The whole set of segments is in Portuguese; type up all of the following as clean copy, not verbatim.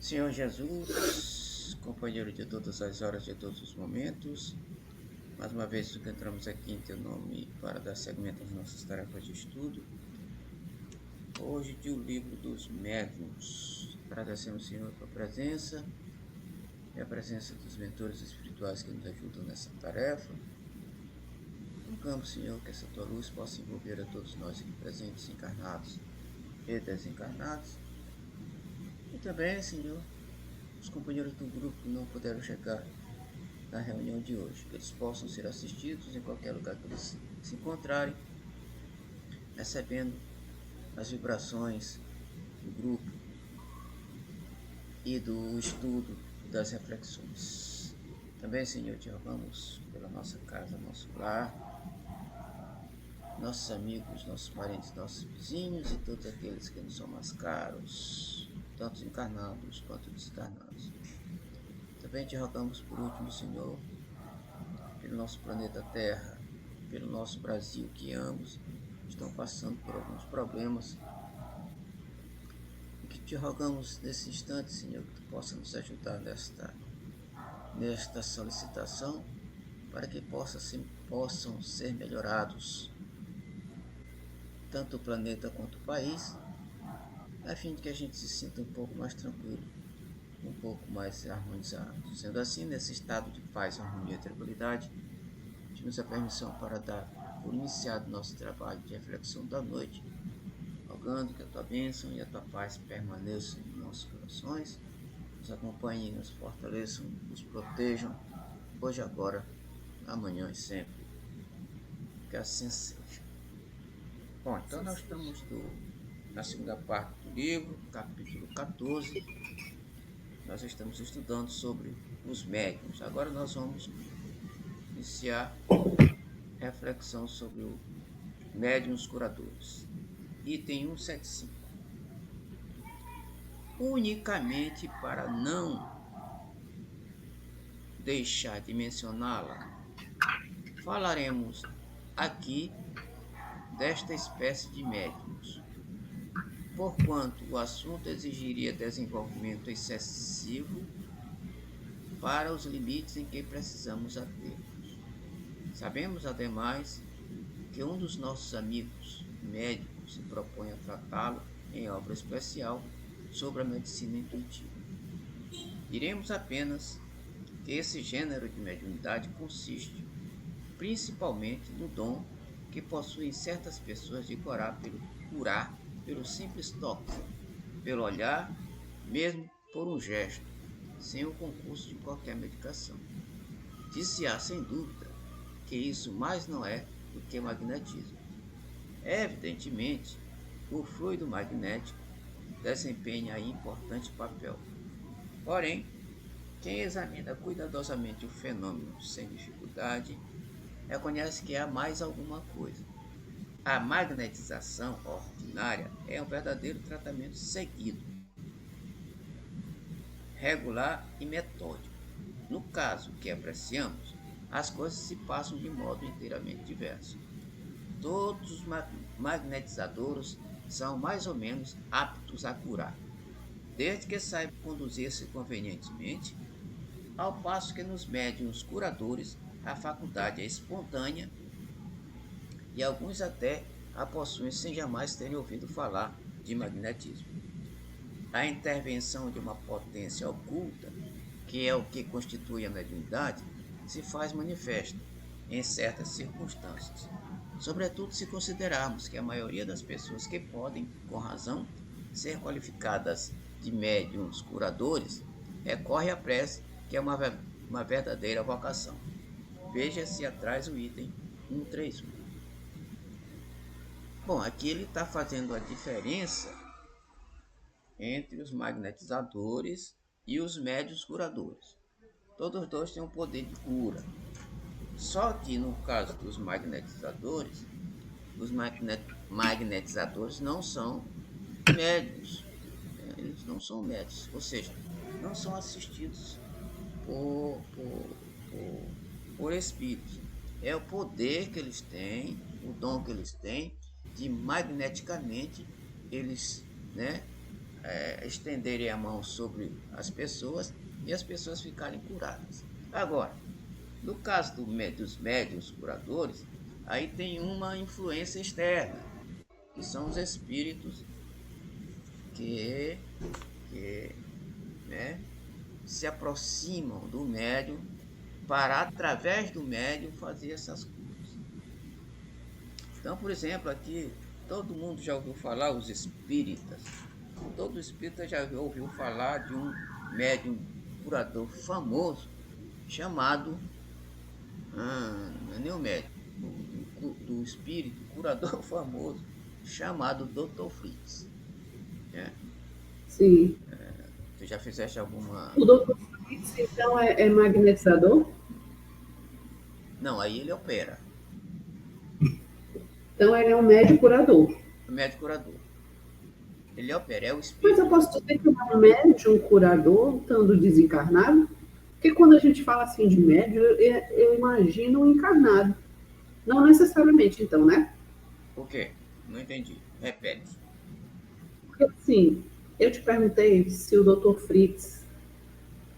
Senhor Jesus, companheiro de todas as horas, de todos os momentos, mais uma vez encontramos aqui em Teu nome para dar seguimento às nossas tarefas de estudo. Hoje, de O Livro dos Médiuns. Agradecemos, Senhor, a Tua presença e a presença dos mentores espirituais que nos ajudam nessa tarefa. Rogamos, Senhor, que essa Tua luz possa envolver a todos nós aqui presentes, encarnados e desencarnados. E também, Senhor, os companheiros do grupo que não puderam chegar na reunião de hoje, que eles possam ser assistidos em qualquer lugar que eles se encontrarem, recebendo as vibrações do grupo e do estudo das reflexões. Também, Senhor, te rogamos pela nossa casa, nosso lar, nossos amigos, nossos parentes, nossos vizinhos e todos aqueles que nos são mais caros, tanto encarnados quanto desencarnados. Também te rogamos por último, Senhor, pelo nosso planeta Terra, pelo nosso Brasil que ambos estão passando por alguns problemas. E que te rogamos nesse instante, Senhor, que tu possa nos ajudar nesta solicitação, para que possam ser melhorados tanto o planeta quanto o país, a fim de que a gente se sinta um pouco mais tranquilo, um pouco mais harmonizado. Sendo assim, nesse estado de paz, harmonia e tranquilidade, nos a permissão para dar por iniciado nosso trabalho de reflexão da noite, rogando que a tua bênção e a tua paz permaneçam em nossos corações, nos acompanhem, nos fortaleçam, nos protejam, hoje, agora, amanhã e sempre. Que assim seja. Bom, então nós estamos na segunda parte do livro, capítulo 14. Nós estamos estudando sobre os médiuns. Agora nós vamos iniciar reflexão sobre o médiuns curadores. Item 175. Unicamente para não deixar de mencioná-la, falaremos aqui desta espécie de médiuns, porquanto o assunto exigiria desenvolvimento excessivo para os limites em que precisamos ater-nos. Sabemos, ademais, que um dos nossos amigos médicos se propõe a tratá-lo em obra especial sobre a medicina intuitiva. Diremos apenas que esse gênero de mediunidade consiste principalmente no dom que possuem certas pessoas de curar pelo simples toque, pelo olhar, mesmo por um gesto, sem o concurso de qualquer medicação. Dir-se-á sem dúvida que isso mais não é do que magnetismo. Evidentemente, o fluido magnético desempenha aí importante papel. Porém, quem examina cuidadosamente o fenômeno sem dificuldade, reconhece que há mais alguma coisa. A magnetização ordinária é um verdadeiro tratamento seguido, regular e metódico. No caso que apreciamos, as coisas se passam de modo inteiramente diverso. Todos os magnetizadores são mais ou menos aptos a curar, desde que saibam conduzir-se convenientemente, ao passo que nos médiuns curadores a faculdade é espontânea e alguns até a possuem sem jamais terem ouvido falar de magnetismo. A intervenção de uma potência oculta, que é o que constitui a mediunidade, se faz manifesta em certas circunstâncias, sobretudo se considerarmos que a maioria das pessoas que podem, com razão, ser qualificadas de médiuns curadores, recorre à prece, que é uma verdadeira vocação. Veja-se atrás o item 131. Bom, aqui ele está fazendo a diferença entre os magnetizadores e os médiuns curadores. Todos os dois têm um poder de cura. Só que no caso dos magnetizadores, os magnetizadores não são médiuns. Eles não são médiuns, ou seja, não são assistidos por espíritos. É o poder que eles têm, o dom que eles têm de magneticamente eles, estenderem a mão sobre as pessoas e as pessoas ficarem curadas. Agora, no caso dos médiuns curadores, aí tem uma influência externa, que são os espíritos que, que né, se aproximam do médium para, através do médium, fazer essas curas. Então, por exemplo, aqui todo mundo já ouviu falar, os espíritas, todo espírita já ouviu falar de um médium curador famoso chamado, não é nem o médium, do espírito curador famoso chamado Dr. Fritz. Né? Sim. Tu já fizeste alguma. O doutor Fritz, então, é magnetizador? Não, aí ele opera, Então, ele é um médico curador. o médico curador. Ele opera, é o Mas eu espírito. posso dizer que um médium curador, estando desencarnado, porque quando a gente fala assim de médium, eu imagino um encarnado. Não necessariamente, então, né? O quê? Não entendi. Repete. Porque, assim, eu te perguntei se o doutor Fritz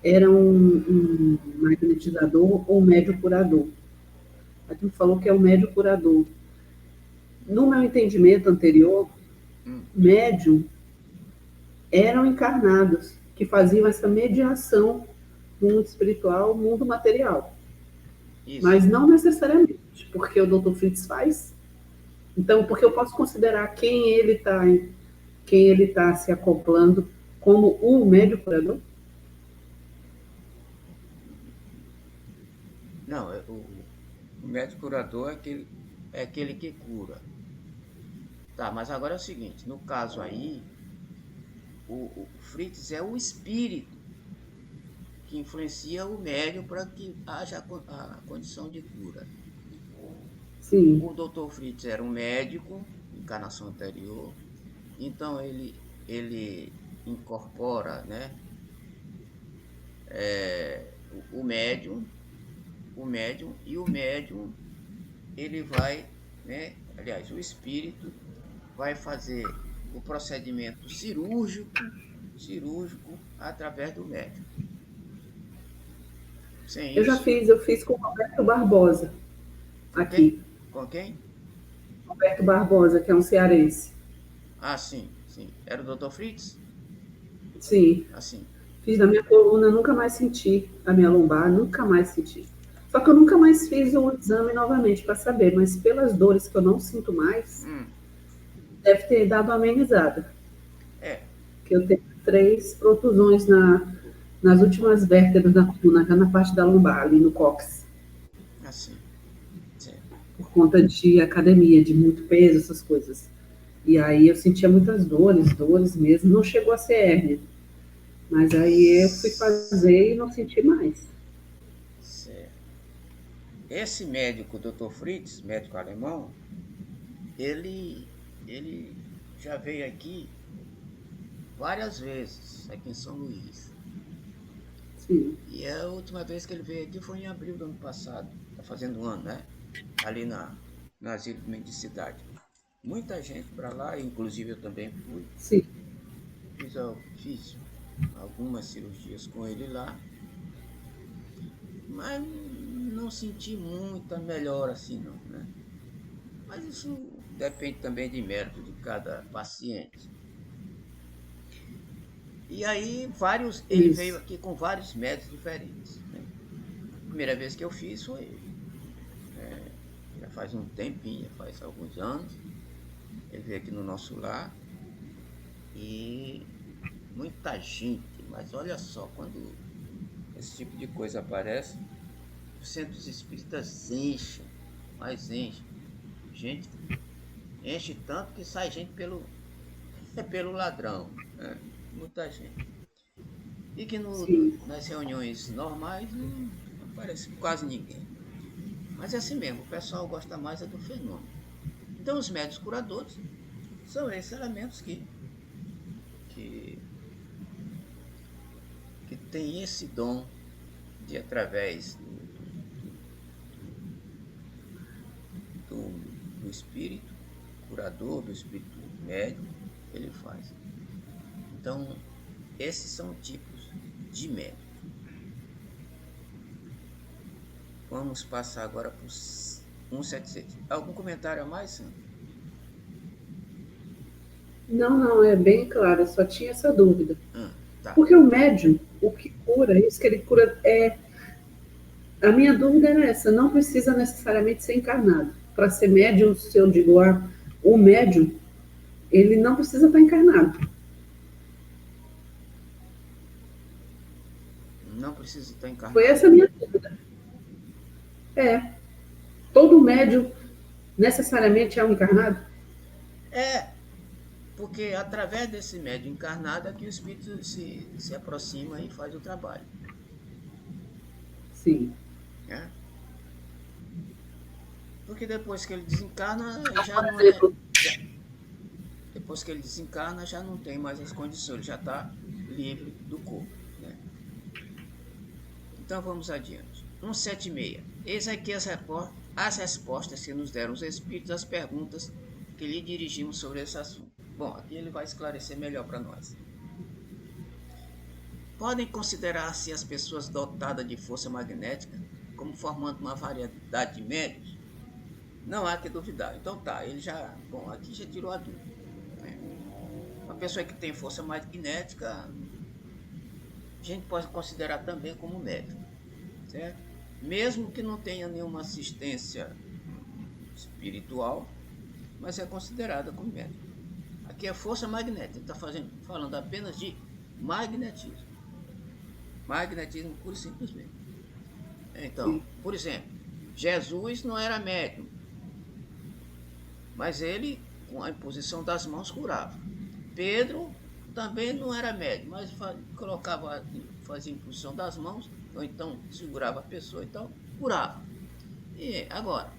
era um magnetizador ou um médium curador. Aí tu falou que é um médium curador. No meu entendimento anterior, Hum, médium eram encarnados que faziam essa mediação mundo espiritual, mundo material. isso. Mas não necessariamente, porque o doutor Fritz faz. Então, porque eu posso considerar quem ele está se acoplando como o médico curador? Não, o médico curador é aquele que cura. Tá, mas agora é o seguinte: no caso aí, o Fritz é o espírito que influencia o médium para que haja a condição de cura. Sim, O Dr. Fritz era um médico, encarnação anterior, então ele incorpora, né, o médium, e o médium ele vai, né, aliás, o espírito vai fazer o procedimento cirúrgico através do médium. Sem isso, eu fiz com o Roberto Barbosa, com quem? aqui. Com quem? Roberto Barbosa, que é um cearense. Ah, sim, sim. Era o Dr. Fritz? Sim, Assim. fiz na minha coluna, nunca mais senti a minha lombar, nunca mais senti. Só que eu nunca mais fiz o exame novamente para saber, mas pelas dores que eu não sinto mais, Hum, deve ter dado uma amenizada. é, Que eu tenho 3 protusões nas últimas vértebras da coluna, na parte da lombar, ali no cóccix, assim. Certo. por conta de academia, de muito peso, essas coisas. E aí eu sentia muitas dores, dores mesmo. Não chegou a ser hérnia, mas aí eu fui fazer e não senti mais. Certo. Esse médico, Dr. Fritz, médico alemão, ele, ele já veio aqui várias vezes, aqui em São Luís. Sim, E a última vez que ele veio aqui foi em abril do ano passado. Está fazendo um ano, né? Ali na Asilo de Mendicidade. Muita gente para lá, inclusive eu também fui. sim. Fiz algumas cirurgias com ele lá, mas não senti muita melhora assim não, né? Mas isso depende também de mérito de cada paciente. E aí ele veio Isso. aqui com vários métodos diferentes, né? A primeira vez que eu fiz foi já faz um tempinho, já faz alguns anos. Ele veio aqui no nosso lar e muita gente, mas olha só, quando esse tipo de coisa aparece, os centros espíritas enchem, mas enchem. Gente, enche tanto que sai gente pelo ladrão, né? Muita gente. E que Sim. nas reuniões normais não aparece quase ninguém. Mas é assim mesmo, o pessoal gosta mais é do fenômeno. Então os médios curadores são esses elementos que, que têm esse dom de, através do espírito curador, do espírito médium, ele faz. Então, esses são tipos de médium. Vamos passar agora para o 176. Algum comentário a mais, Sandra? Não, não, é bem claro, eu só tinha essa dúvida. Tá. Porque o médium, o que cura, isso que ele cura é. A minha dúvida era essa, não precisa necessariamente ser encarnado. Para ser médium, se eu digo, o médium, ele não precisa estar encarnado. Não precisa estar encarnado. Foi essa a minha dúvida. É. Todo médium necessariamente é um encarnado? Porque através desse médium encarnado é que o espírito se aproxima e faz o trabalho. Sim. Né? Porque depois que ele desencarna, já Por não é. exemplo, Depois que ele desencarna, já não tem mais as condições, ele já está livre do corpo. Né? Então vamos adiante. 176. Eis aqui as respostas que nos deram os espíritos às perguntas que lhe dirigimos sobre esse assunto. Bom, aqui ele vai esclarecer melhor para nós. Podem considerar-se as pessoas dotadas de força magnética como formando uma variedade de médios? Não há que duvidar. Então tá, ele já. Bom, aqui já tirou a dúvida. Né? Uma pessoa que tem força magnética, a gente pode considerar também como médium, certo? Mesmo que não tenha nenhuma assistência espiritual, mas é considerada como médium. Aqui é força magnética, está falando apenas de magnetismo. Magnetismo puro e simplesmente. Então, sim. por exemplo, Jesus não era médium, mas ele, com a imposição das mãos, curava. Pedro também não era médium, mas fazia imposição das mãos, ou então segurava a pessoa e tal, curava. E agora,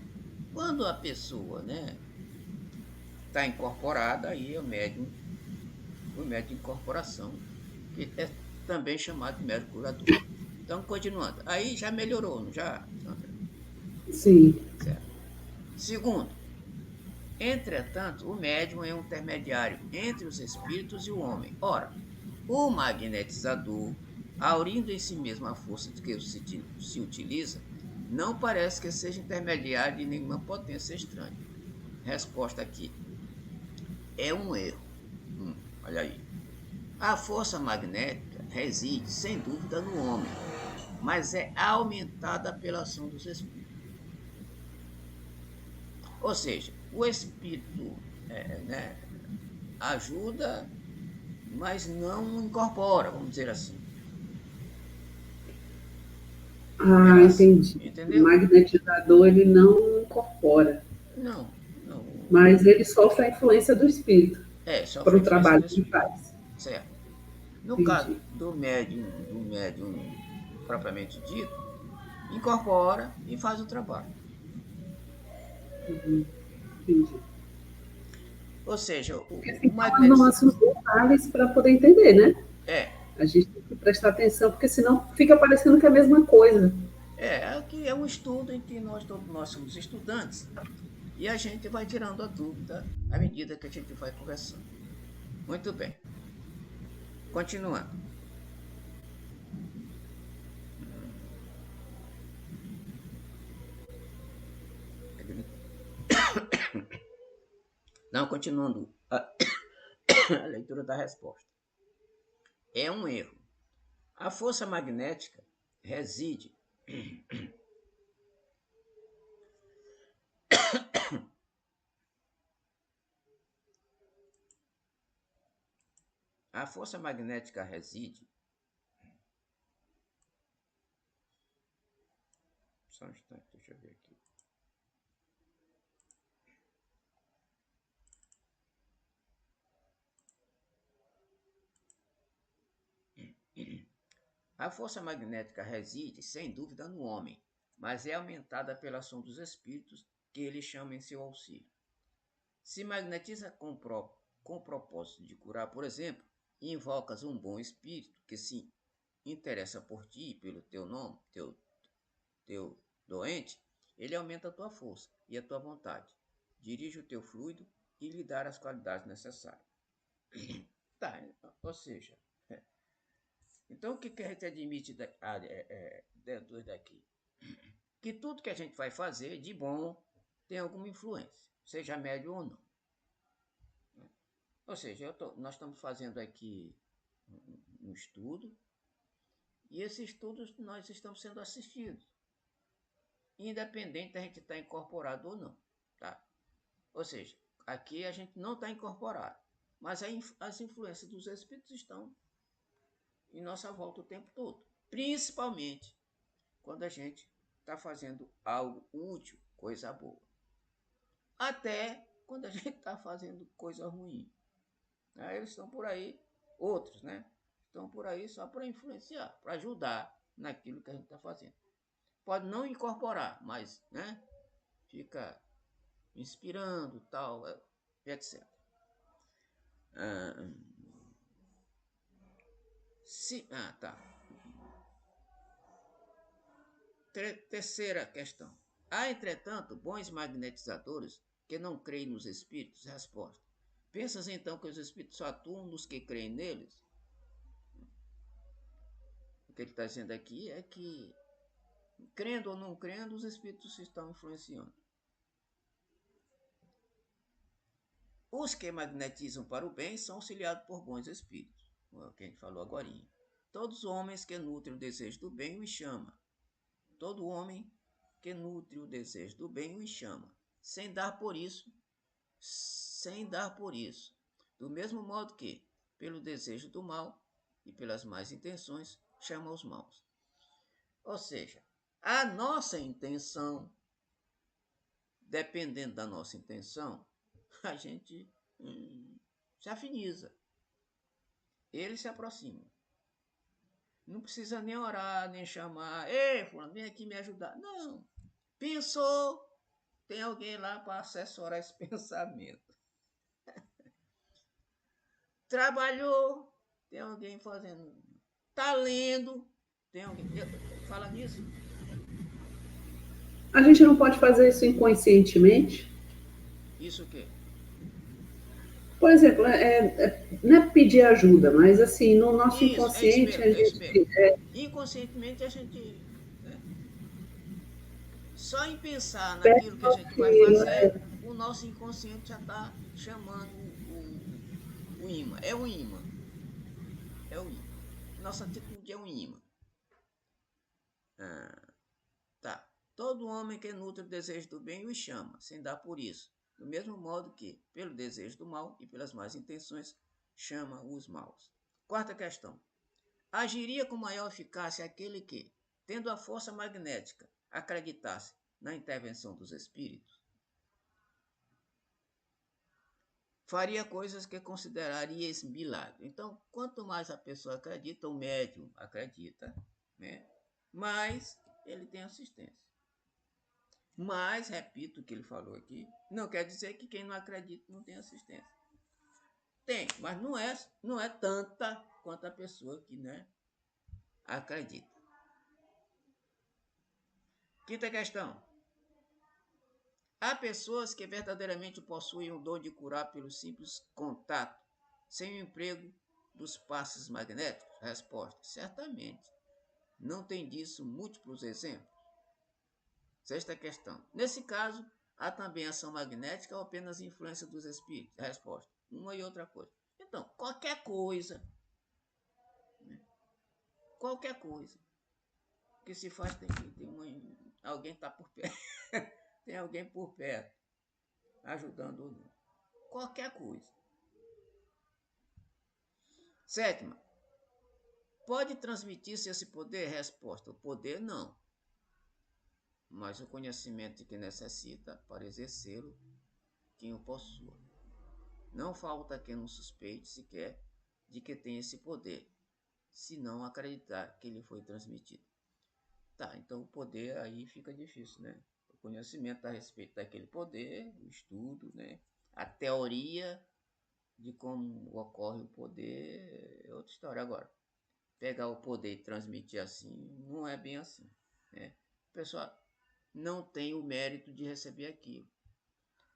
quando a pessoa, né, está incorporada, aí é o médium de incorporação, que é também chamado de médium curador. Então, continuando. Aí já melhorou, não já, Sandra? Sim. Certo. Segundo, entretanto, o médium é um intermediário entre os espíritos e o homem. Ora, o magnetizador, aurindo em si mesmo a força de que se utiliza, não parece que seja intermediário de nenhuma potência estranha. Resposta aqui. É um erro. Olha aí. A força magnética reside, sem dúvida, no homem, mas é aumentada pela ação dos espíritos. Ou seja, o espírito né, ajuda, mas não incorpora, vamos dizer assim. Ah, Elas, entendi. O entendeu? magnetizador, ele não incorpora, Não, não. mas ele sofre a influência do espírito para Sofre a o influência trabalho do que ele espírito. faz. Certo. No caso Entendi. do médium propriamente dito, incorpora e faz o trabalho. Uhum. Entendi. Ou seja, Porque o assim, são magnetismo. nuances detalhes para poder entender, né? É, A gente tem que prestar atenção, porque senão fica parecendo que é a mesma coisa. aqui é um estudo em que todos nós somos estudantes e a gente vai tirando a dúvida à medida que a gente vai conversando. Muito bem. Continuando. Não, continuando a leitura da resposta. É um erro. A força magnética reside a força magnética reside. Só um instante, deixa eu ver aqui. A força magnética reside, sem dúvida, no homem, mas é aumentada pela ação dos espíritos que ele chama em seu auxílio. Se magnetiza com o propósito de curar, por exemplo, e invocas um bom espírito que se interessa por ti, pelo teu nome, teu doente, ele aumenta a tua força e a tua vontade, dirige o teu fluido e lhe dá as qualidades necessárias. Tá, ou seja, então o que a gente admite dentro daqui? Que tudo que a gente vai fazer de bom tem alguma influência, seja médio ou não. Ou seja, nós estamos fazendo aqui um estudo, e esse estudo nós estamos sendo assistidos, independente da gente estar incorporado ou não. Tá? Ou seja, aqui a gente não está incorporado, mas as influências dos espíritos estão em nossa volta o tempo todo, principalmente quando a gente está fazendo algo útil, coisa boa. Até quando a gente está fazendo coisa ruim. Eles estão por aí, outros, né? Estão por aí só para influenciar, para ajudar naquilo que a gente está fazendo. Pode não incorporar, mas, né? Fica inspirando, tal, etc. Ah, tá. Terceira questão. Há, entretanto, bons magnetizadores que não creem nos espíritos? Resposta. Pensas então que os espíritos só atuam nos que creem neles? O que ele está dizendo aqui é que, crendo ou não crendo, os espíritos estão influenciando. Os que magnetizam para o bem são auxiliados por bons espíritos, o que a gente falou agora. Todos os homens que nutrem o desejo do bem o chama. Todo homem que nutre o desejo do bem o chama, sem dar por isso. Do mesmo modo que, pelo desejo do mal e pelas más intenções, chama os maus. Ou seja, a nossa intenção, dependendo da nossa intenção, a gente se afiniza. Eles se aproximam. Não precisa nem orar, nem chamar. Ei, fulano, vem aqui me ajudar. Não. Pensou, tem alguém lá para assessorar esse pensamento. Trabalhou, tem alguém fazendo. Tá lendo, tem alguém. Fala nisso. A gente não pode fazer isso inconscientemente? Isso o quê? Por exemplo, não é pedir ajuda, mas assim, no nosso Isso, é isso inconsciente mesmo, a é isso mesmo. gente Inconscientemente a gente, né, só em pensar pede naquilo que a gente vai auxílio. fazer, o nosso inconsciente já está chamando o imã. É o imã. É o imã. Nossa atitude é um imã. Tá. Todo homem que nutre o desejo do bem o chama, sem dar por isso. Do mesmo modo que, pelo desejo do mal e pelas más intenções, chama os maus. Quarta questão. Agiria com maior eficácia aquele que, tendo a força magnética, acreditasse na intervenção dos espíritos? Faria coisas que consideraria milagre. Então, quanto mais a pessoa acredita, o médium acredita, né? Mais ele tem assistência. Mas, repito o que ele falou aqui, não quer dizer que quem não acredita não tem assistência. Tem, mas não é tanta quanto a pessoa que, né, acredita. Quinta questão. Há pessoas que verdadeiramente possuem o dom de curar pelo simples contato, sem o emprego dos passes magnéticos? Resposta. Certamente. Não tem disso múltiplos exemplos? Sexta questão. Nesse caso, há também ação magnética ou apenas influência dos espíritos? Resposta. Uma e outra coisa. Então, qualquer coisa, né? Qualquer coisa que se faz tem que ter alguém está por perto. Tem alguém por perto, ajudando ou não. Qualquer coisa. Sétima. Pode transmitir-se esse poder? Resposta. O poder não. Mas o conhecimento que necessita para exercê-lo, quem o possua. Não falta quem não suspeite sequer de que tem esse poder, se não acreditar que ele foi transmitido. Tá, então o poder aí fica difícil, né? O conhecimento a respeito daquele poder, o estudo, né? A teoria de como ocorre o poder é outra história. Agora, pegar o poder e transmitir assim, não é bem assim, né? O pessoal não tem o mérito de receber aquilo.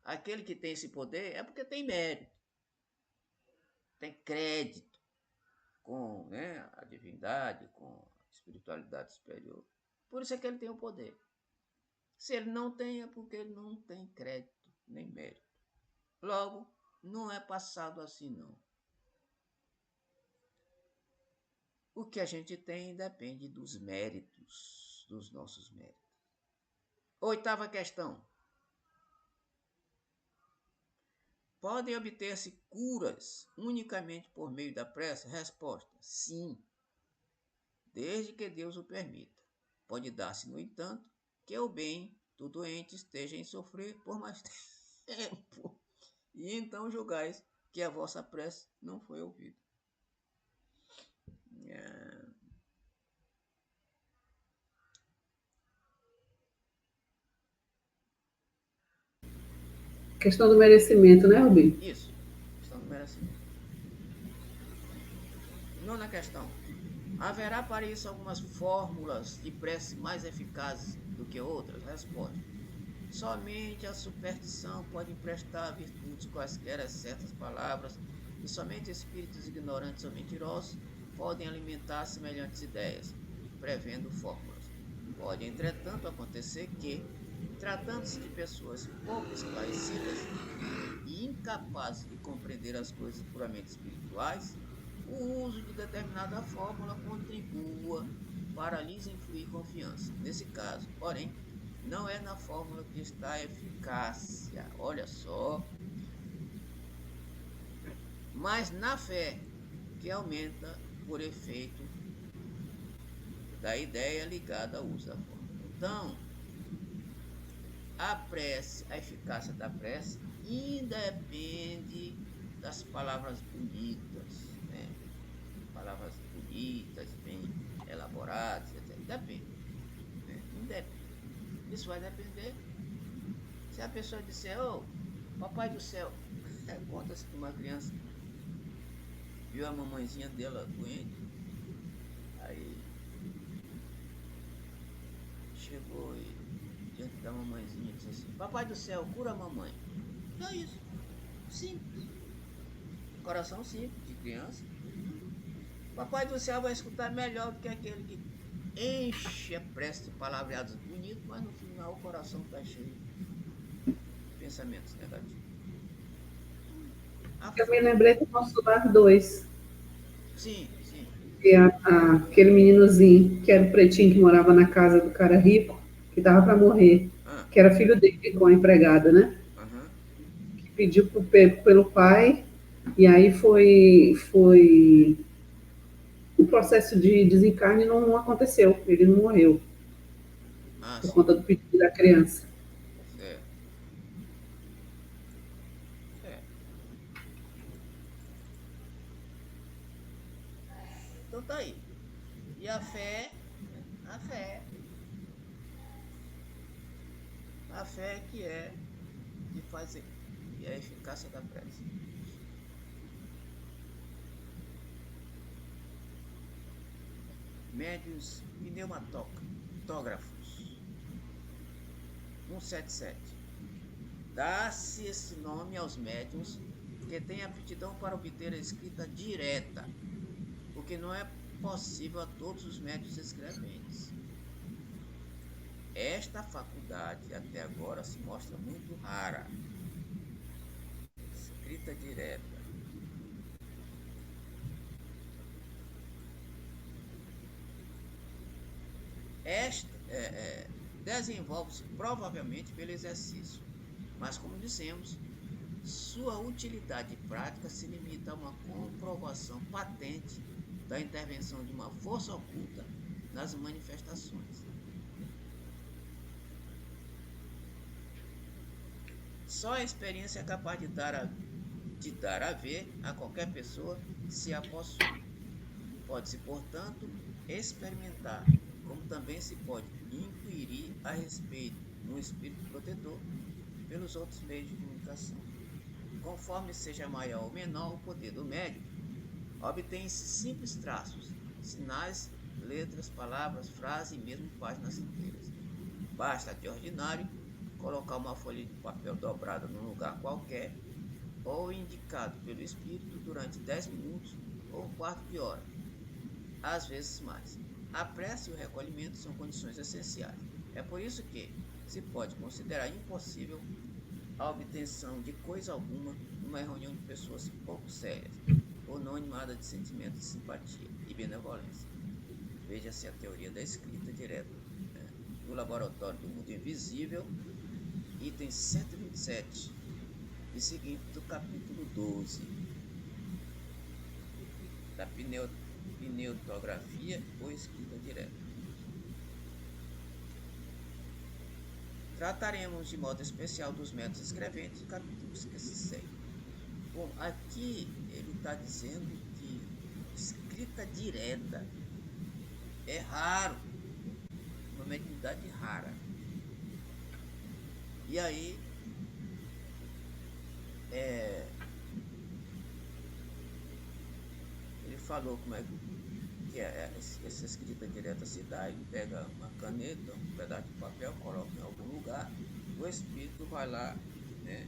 Aquele que tem esse poder é porque tem mérito. tem crédito com, né, a divindade, com a espiritualidade superior. Por isso é que ele tem o poder. Se ele não tem, é porque ele não tem crédito nem mérito. Logo, não é passado assim, não. O que a gente tem depende dos méritos, dos nossos méritos. Oitava questão. Podem obter-se curas unicamente por meio da prece? Resposta: sim, desde que Deus o permita. Pode dar-se, no entanto, que o bem do doente esteja em sofrer por mais tempo, e então julgais que a vossa prece não foi ouvida. Questão do merecimento, né, Rubim? Isso, questão do merecimento. Nona questão. Haverá para isso algumas fórmulas de prece mais eficazes do que outras? Resposta: somente a superstição pode emprestar virtudes quaisquer a certas palavras, e somente espíritos ignorantes ou mentirosos podem alimentar semelhantes ideias, prevendo fórmulas. Pode, entretanto, acontecer que, tratando-se de pessoas pouco esclarecidas e incapazes de compreender as coisas puramente espirituais, o uso de determinada fórmula contribua para lhes influir confiança. Nesse caso, porém, não é na fórmula que está a eficácia, olha só, mas na fé, que aumenta por efeito da ideia ligada ao uso da fórmula. Então, a prece, a eficácia da prece independe das palavras bonitas, né? Palavras bonitas, bem elaboradas, etc. Depende, né? Independe. Isso vai depender. Se a pessoa disser, ô, papai do céu, conta-se que uma criança viu a mamãezinha dela doente, aí chegou e diante da mamãezinha disse assim, papai do céu, cura a mamãe. Só isso. Simples. Coração simples, de criança. Papai do céu vai escutar melhor do que aquele que enche a prece de palavreados bonitos, mas no final o coração está cheio de pensamentos negativos. Eu me lembrei do nosso lar 2. Sim, sim. E aquele meninozinho, que era o pretinho que morava na casa do cara rico, que estava para morrer, que era filho dele com a empregada, né? Que pediu pelo pai, e aí foi o processo de desencarne não aconteceu, ele não morreu, por conta do pedido da criança. Certo. É. Então tá aí. E a fé, a fé que é de fazer, e a eficácia da prece. Médios pneumatógrafos. 177. Dá-se esse nome aos médiuns que têm aptidão para obter a escrita direta, porque não é possível a todos os médiuns escreventes. Esta faculdade até agora se mostra muito rara. Escrita direta. Esta desenvolve-se provavelmente pelo exercício, mas como dissemos, sua utilidade prática se limita a uma comprovação patente da intervenção de uma força oculta nas manifestações. Só a experiência é capaz de dar a ver a qualquer pessoa se a possui. Pode-se, portanto, experimentar, como também se pode inquirir a respeito no espírito protetor pelos outros meios de comunicação. Conforme seja maior ou menor o poder do médium, obtém-se simples traços, sinais, letras, palavras, frases e mesmo páginas inteiras. Basta, de ordinário, colocar uma folha de papel dobrada num lugar qualquer ou indicado pelo espírito durante 10 minutos ou um quarto de hora, às vezes mais. A prece e o recolhimento são condições essenciais. É por isso que se pode considerar impossível a obtenção de coisa alguma numa reunião de pessoas pouco sérias ou não animadas de sentimentos de simpatia e benevolência. Veja-se a teoria da escrita direta, né? Do Laboratório do Mundo Invisível, item 127 e seguinte do capítulo 12 da pneutografia ou escrita direta. Trataremos de modo especial dos métodos escreventes, capítulos que se seguem. Bom, aqui ele está dizendo que escrita direta é raro, uma mediunidade rara. E aí, ele falou como é que essa escrita direta se dá. Ele pega uma caneta, um pedaço de papel, coloca em algum lugar, o espírito vai lá, né,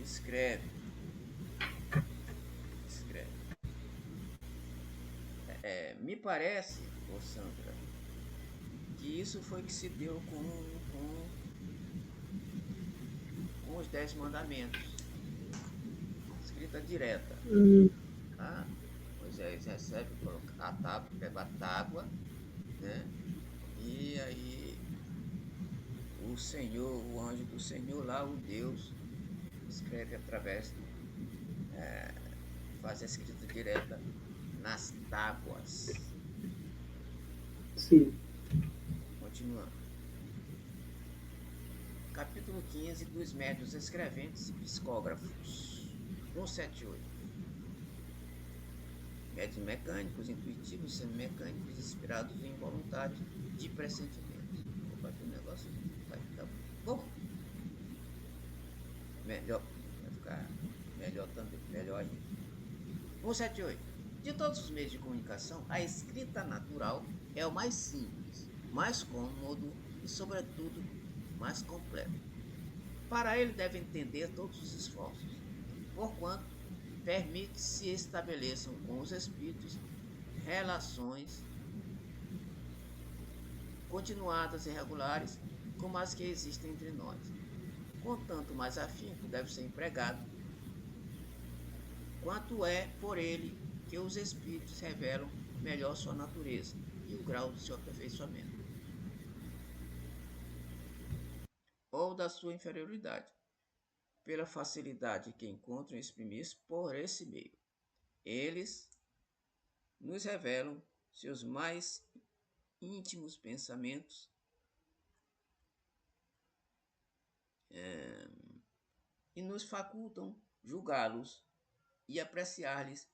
escreve. Me parece, ô Sandra, que isso foi que se deu com os 10 mandamentos. Escrita direta. Tá? Moisés recebe, coloca a tábua, pega a tábua, né? E aí o Senhor, o anjo do Senhor lá, o Deus, escreve através, faz a escrita direta nas tábuas. Sim. Continuando. Capítulo 15 dos médiuns escreventes e psicógrafos. 178. Médiuns mecânicos, intuitivos, semimecânicos, inspirados e involuntários de pressentimento. Vou bater o negócio, vai ficar bom. Melhor, vai ficar melhor também, melhor ainda. 178. De todos os meios de comunicação, a escrita natural é o mais simples, mais cômodo e, sobretudo, mais completo. Para ele deve entender todos os esforços, porquanto permite que se estabeleçam com os espíritos relações continuadas e regulares como as que existem entre nós. Contanto mais afinco deve ser empregado, quanto é por ele que os espíritos revelam melhor sua natureza e o grau do seu aperfeiçoamento, ou da sua inferioridade, pela facilidade que encontram em exprimir-se por esse meio. Eles nos revelam seus mais íntimos pensamentos e nos facultam julgá-los e apreciar-lhes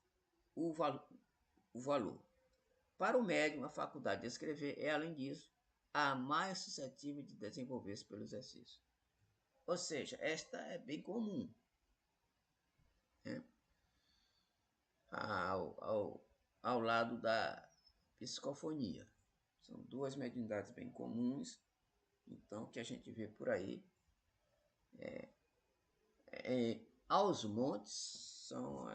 o valor. Para o médium, a faculdade de escrever é, além disso, a mais suscetível de desenvolver-se pelo exercício. Ou seja, esta é bem comum, né? Ao lado da psicofonia. São duas mediunidades bem comuns, então, que a gente vê por aí. Aos montes são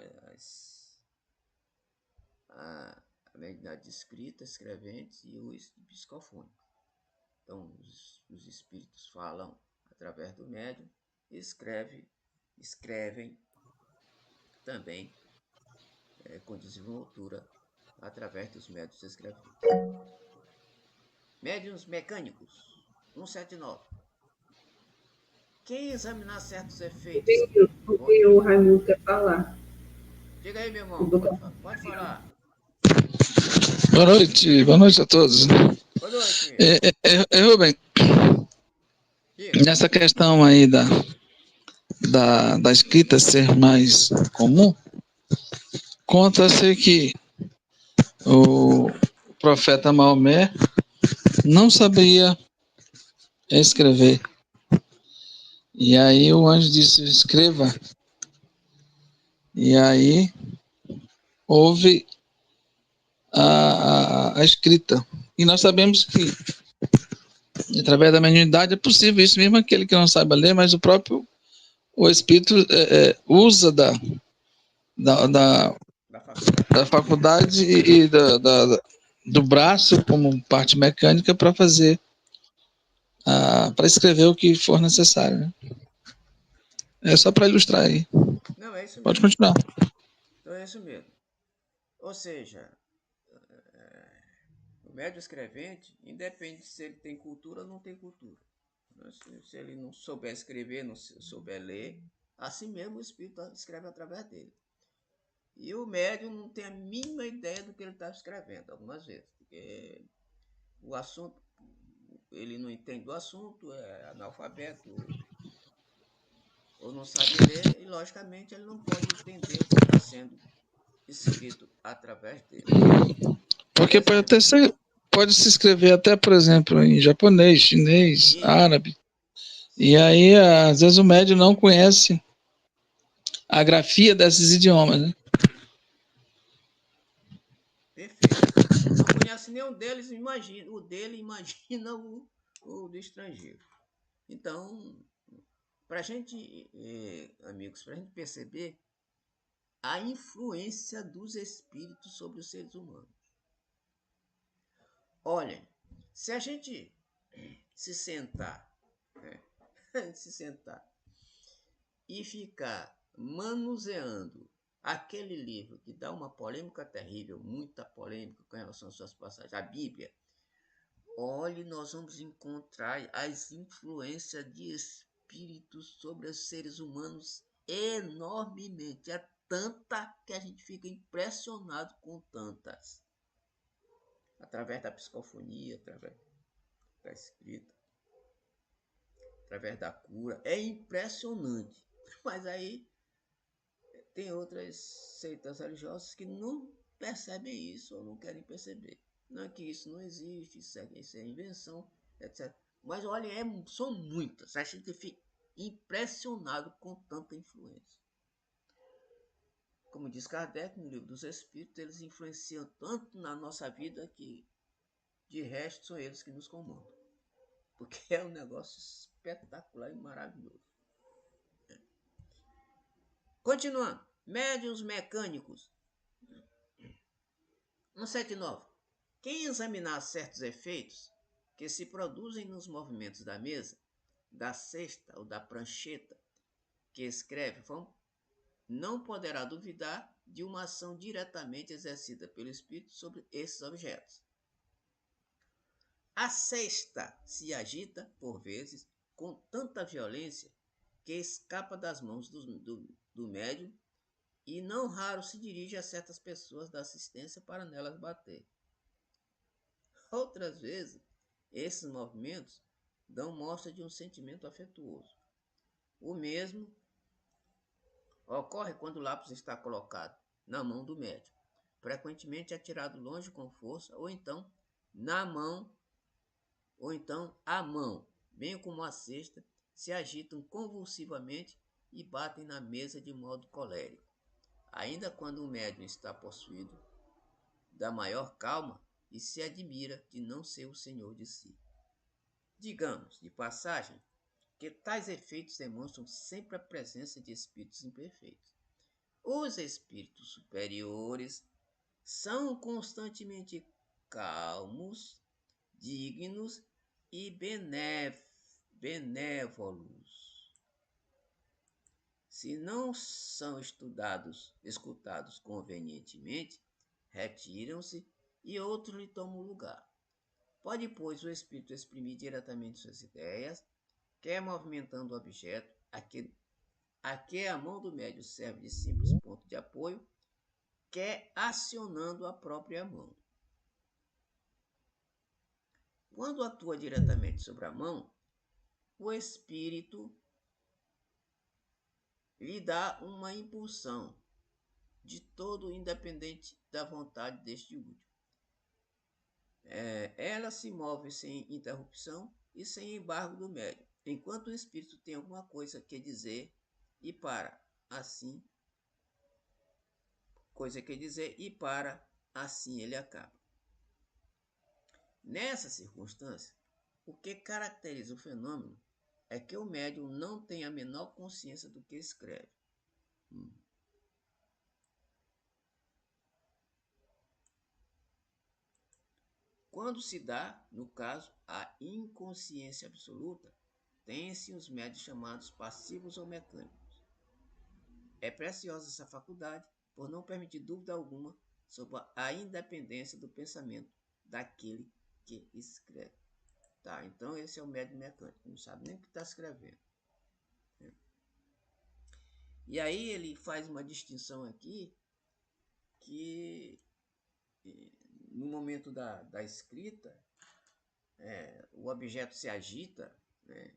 a mediunidade de escrita, escreventes e os psicofônicos. Então, os espíritos falam através do médium e escrevem também com desenvoltura através dos médiuns escreventes. Médiuns mecânicos, 179. Quem examinar certos efeitos... O Raimundo quer falar. Diga aí, meu irmão, pode falar. Boa noite a todos. Boa noite. Rubem, nessa questão aí da escrita ser mais comum, conta-se que o profeta Maomé não sabia escrever. E aí o anjo disse, escreva. E aí houve a escrita. E nós sabemos que, através da mediunidade, é possível isso, mesmo aquele que não saiba ler, mas o próprio o espírito usa da, da, Da faculdade. da faculdade e do braço como parte mecânica para fazer, para escrever o que for necessário. Né? É só para ilustrar aí. Não, é isso Pode mesmo. continuar. Então é isso mesmo. Ou seja, o médium escrevente, independe se ele tem cultura ou não tem cultura. Se ele não souber escrever, não souber ler, assim mesmo o espírito escreve através dele. E o médium não tem a mínima ideia do que ele está escrevendo, algumas vezes. Porque o assunto, ele não entende do assunto, é analfabeto, ou não sabe ler, e logicamente ele não pode entender o que está sendo escrito através dele. Porque Beleza, pode meu até amigo? ser, pode se escrever até, por exemplo, em japonês, chinês, Isso. árabe. E Sim, aí, às vezes, o médium não conhece a grafia desses idiomas, né? perfeito. Não conhece nenhum deles, imagina. O dele imagina o do estrangeiro. Então, para a gente, amigos, para a gente perceber a influência dos espíritos sobre os seres humanos. Olhem, se a gente se sentar, né, se sentar e ficar manuseando aquele livro que dá uma polêmica terrível, muita polêmica com relação às suas passagens, a Bíblia, olhe, nós vamos encontrar as influências de espíritos sobre os seres humanos enormemente. É tanta que a gente fica impressionado com tantas. Através da psicofonia, através da escrita, através da cura. É impressionante. Mas aí tem outras seitas religiosas que não percebem isso ou não querem perceber. Não é que isso não existe, isso é invenção, etc. Mas olha, são muitas. A gente fica impressionado com tanta influência. Como diz Kardec no Livro dos Espíritos, eles influenciam tanto na nossa vida que, de resto, são eles que nos comandam. Porque é um negócio espetacular e maravilhoso. Continuando. Médiuns mecânicos. 179. Quem examinar certos efeitos que se produzem nos movimentos da mesa, da cesta ou da prancheta que escreve, não poderá duvidar de uma ação diretamente exercida pelo espírito sobre esses objetos. A cesta se agita, por vezes, com tanta violência que escapa das mãos do médium e não raro se dirige a certas pessoas da assistência para nelas bater. Outras vezes, esses movimentos dão mostra de um sentimento afetuoso. O mesmo ocorre quando o lápis está colocado na mão do médium. Frequentemente é tirado longe com força, ou então na mão, ou então a mão, bem como a cesta, se agitam convulsivamente e batem na mesa de modo colérico. Ainda quando o médium está possuído da maior calma e se admira de não ser o senhor de si. Digamos, de passagem, que tais efeitos demonstram sempre a presença de espíritos imperfeitos. Os espíritos superiores são constantemente calmos, dignos e benévolos. Se não são escutados convenientemente, retiram-se e outros lhe tomam o lugar. Pode, pois, o espírito exprimir diretamente suas ideias, quer movimentando o objeto, a que a mão do médium serve de simples ponto de apoio, quer acionando a própria mão. Quando atua diretamente sobre a mão, o espírito lhe dá uma impulsão, de todo independente da vontade deste último. Ela se move sem interrupção e sem embargo do médium, enquanto o espírito tem alguma coisa que dizer e para, assim ele acaba. Nessa circunstância, o que caracteriza o fenômeno é que o médium não tem a menor consciência do que escreve. Quando se dá, no caso, a inconsciência absoluta, tem-se os médios chamados passivos ou mecânicos. É preciosa essa faculdade por não permitir dúvida alguma sobre a independência do pensamento daquele que escreve. Tá, então esse é o médium mecânico, não sabe nem o que está escrevendo. E aí ele faz uma distinção aqui que no momento da escrita, o objeto se agita, né?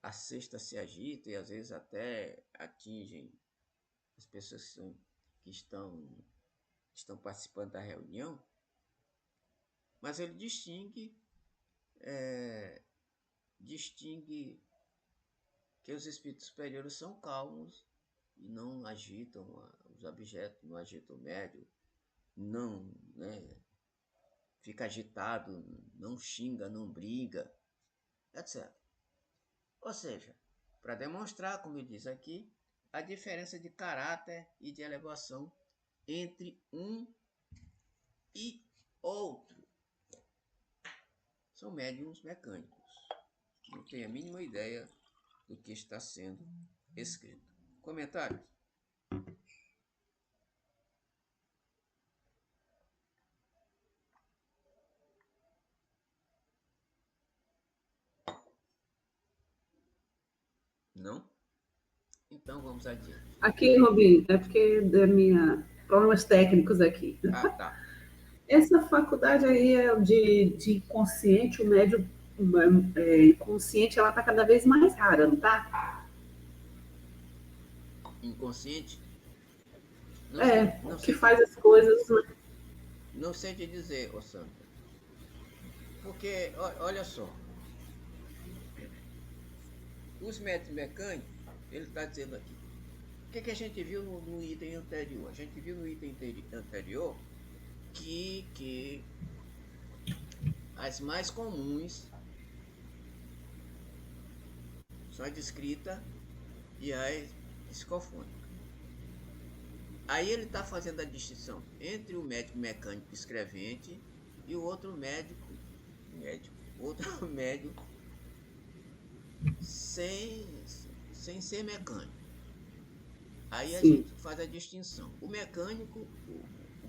A cesta se agita e às vezes até atingem as pessoas que estão participando da reunião, mas ele distingue que os espíritos superiores são calmos e não agitam os objetos, não agitam o médium, não, né, fica agitado, não xinga, não briga, etc. Ou seja, para demonstrar, como ele diz aqui, a diferença de caráter e de elevação entre um e outro. São médiums mecânicos. Não tenho a mínima ideia do que está sendo escrito. Comentários? Não? Então vamos adiante. Aqui, Robin, é porque da minha problemas técnicos aqui. Ah, tá. Essa faculdade aí é de inconsciente, o médio inconsciente, ela está cada vez mais rara, não tá? Inconsciente? Não sei, É, não que sei, faz as coisas. não sei te dizer, ô Sandra. Porque, olha só, os métodos mecânicos, ele está dizendo aqui. O que a gente viu no item anterior? A gente viu no item anterior que as mais comuns são a descrita e as psicofônicas. Aí ele está fazendo a distinção entre o médico mecânico escrevente e o outro outro médico sem ser mecânico. Aí a Sim. gente faz a distinção. O mecânico, o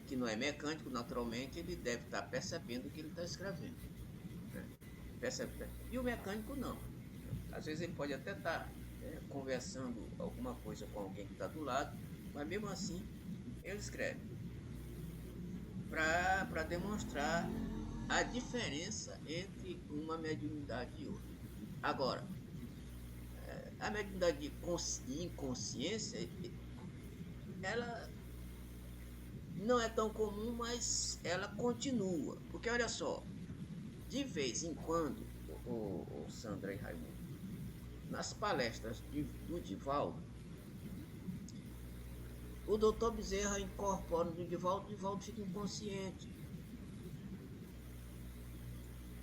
que não é mecânico, naturalmente, ele deve estar percebendo o que ele está escrevendo. Né? E o mecânico não. Às vezes ele pode até estar conversando alguma coisa com alguém que está do lado, mas mesmo assim ele escreve. Para demonstrar a diferença entre uma mediunidade e outra. Agora, a mediunidade de inconsciência, ela não é tão comum, mas ela continua. Porque olha só, de vez em quando, o Sandra e Raimundo, nas palestras do Divaldo, o doutor Bezerra incorpora no Divaldo, o Divaldo fica inconsciente.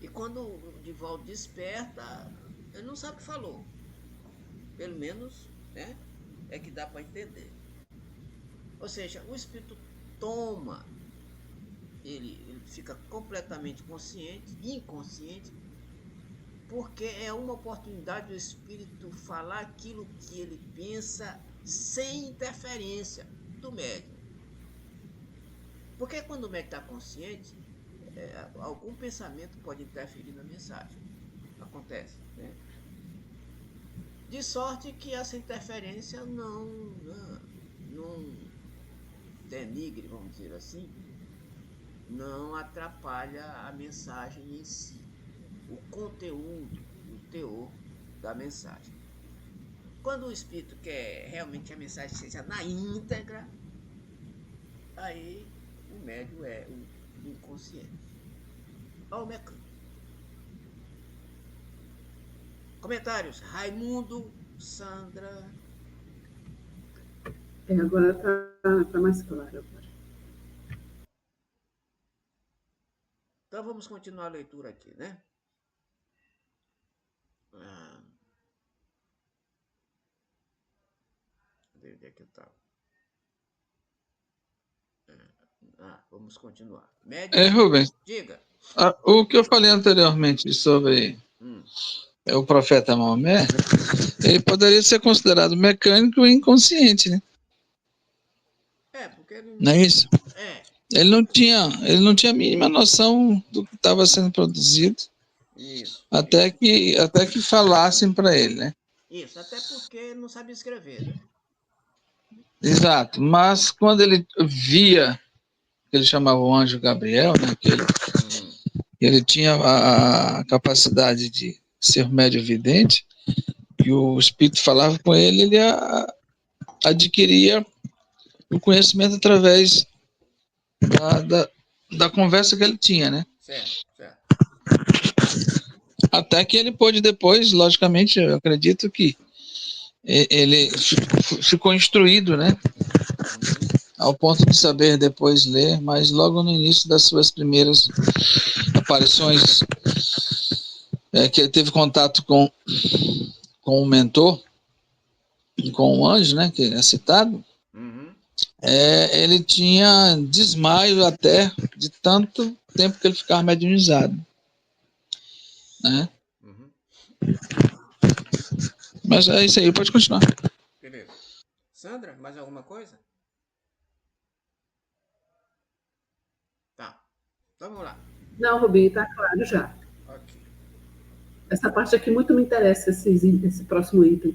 E quando o Divaldo desperta, ele não sabe o que falou. Pelo menos, né, é que dá para entender. Ou seja, o espírito toma, ele fica completamente consciente, inconsciente, porque é uma oportunidade do espírito falar aquilo que ele pensa sem interferência do médium. Porque quando o médium está consciente, algum pensamento pode interferir na mensagem. Acontece, né? De sorte que essa interferência não denigre, vamos dizer assim, não atrapalha a mensagem em si, o conteúdo, o teor da mensagem. Quando o espírito quer realmente que a mensagem seja na íntegra, aí o médium é o inconsciente. Olha o mecânico. Comentários. Raimundo, Sandra. Agora tá mais claro. Agora. Então vamos continuar a leitura aqui, né? Cadê? Onde é que eu estava? Vamos continuar. Rubens, Diga. o que eu falei anteriormente sobre o profeta Maomé, ele poderia ser considerado mecânico e inconsciente, né? Porque ele... Não é isso? Ele não tinha a mínima noção do que estava sendo produzido. Isso. Até que falassem para ele, né? Isso, até porque ele não sabia escrever, né? Exato. Mas quando ele via, que ele chamava o anjo Gabriel, né? Que ele tinha a capacidade de ser médio vidente, e o Espírito falava com ele, ele adquiria o conhecimento através da conversa que ele tinha, né? Certo. Até que ele pôde depois, logicamente, eu acredito que ele ficou instruído, né? Ao ponto de saber depois ler, mas logo no início das suas primeiras aparições, que ele teve contato com o mentor, com o anjo, né? Que é citado. Ele tinha desmaio até de tanto tempo que ele ficava mediunizado, né? Mas é isso aí, pode continuar. Beleza. Sandra, mais alguma coisa? Tá. Então vamos lá. Não, Rubinho, tá claro já. Ok. Essa parte aqui muito me interessa, esse próximo item.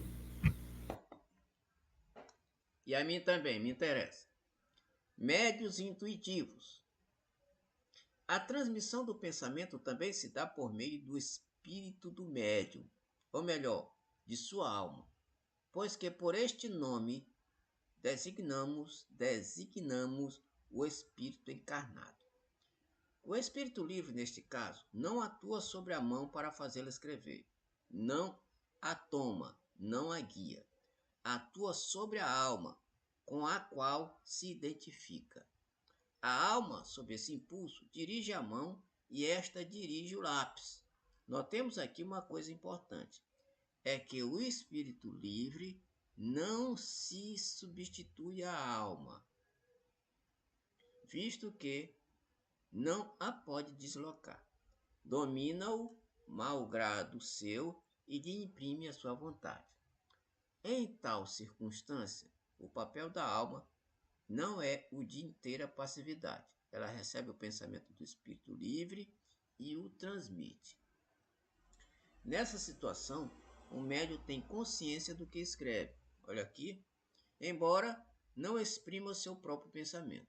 E a mim também, me interessa. Médios intuitivos. A transmissão do pensamento também se dá por meio do espírito do médium, ou melhor, de sua alma, pois que por este nome designamos o espírito encarnado. O espírito livre, neste caso, não atua sobre a mão para fazê-la escrever, não a toma, não a guia. Atua sobre a alma, com a qual se identifica. A alma, sob esse impulso, dirige a mão e esta dirige o lápis. Notemos aqui uma coisa importante, é que o espírito livre não se substitui à alma, visto que não a pode deslocar. Domina-o, malgrado seu, e lhe imprime a sua vontade. Em tal circunstância, o papel da alma não é o de inteira passividade. Ela recebe o pensamento do espírito livre e o transmite. Nessa situação, o médium tem consciência do que escreve. Olha aqui. Embora não exprima o seu próprio pensamento.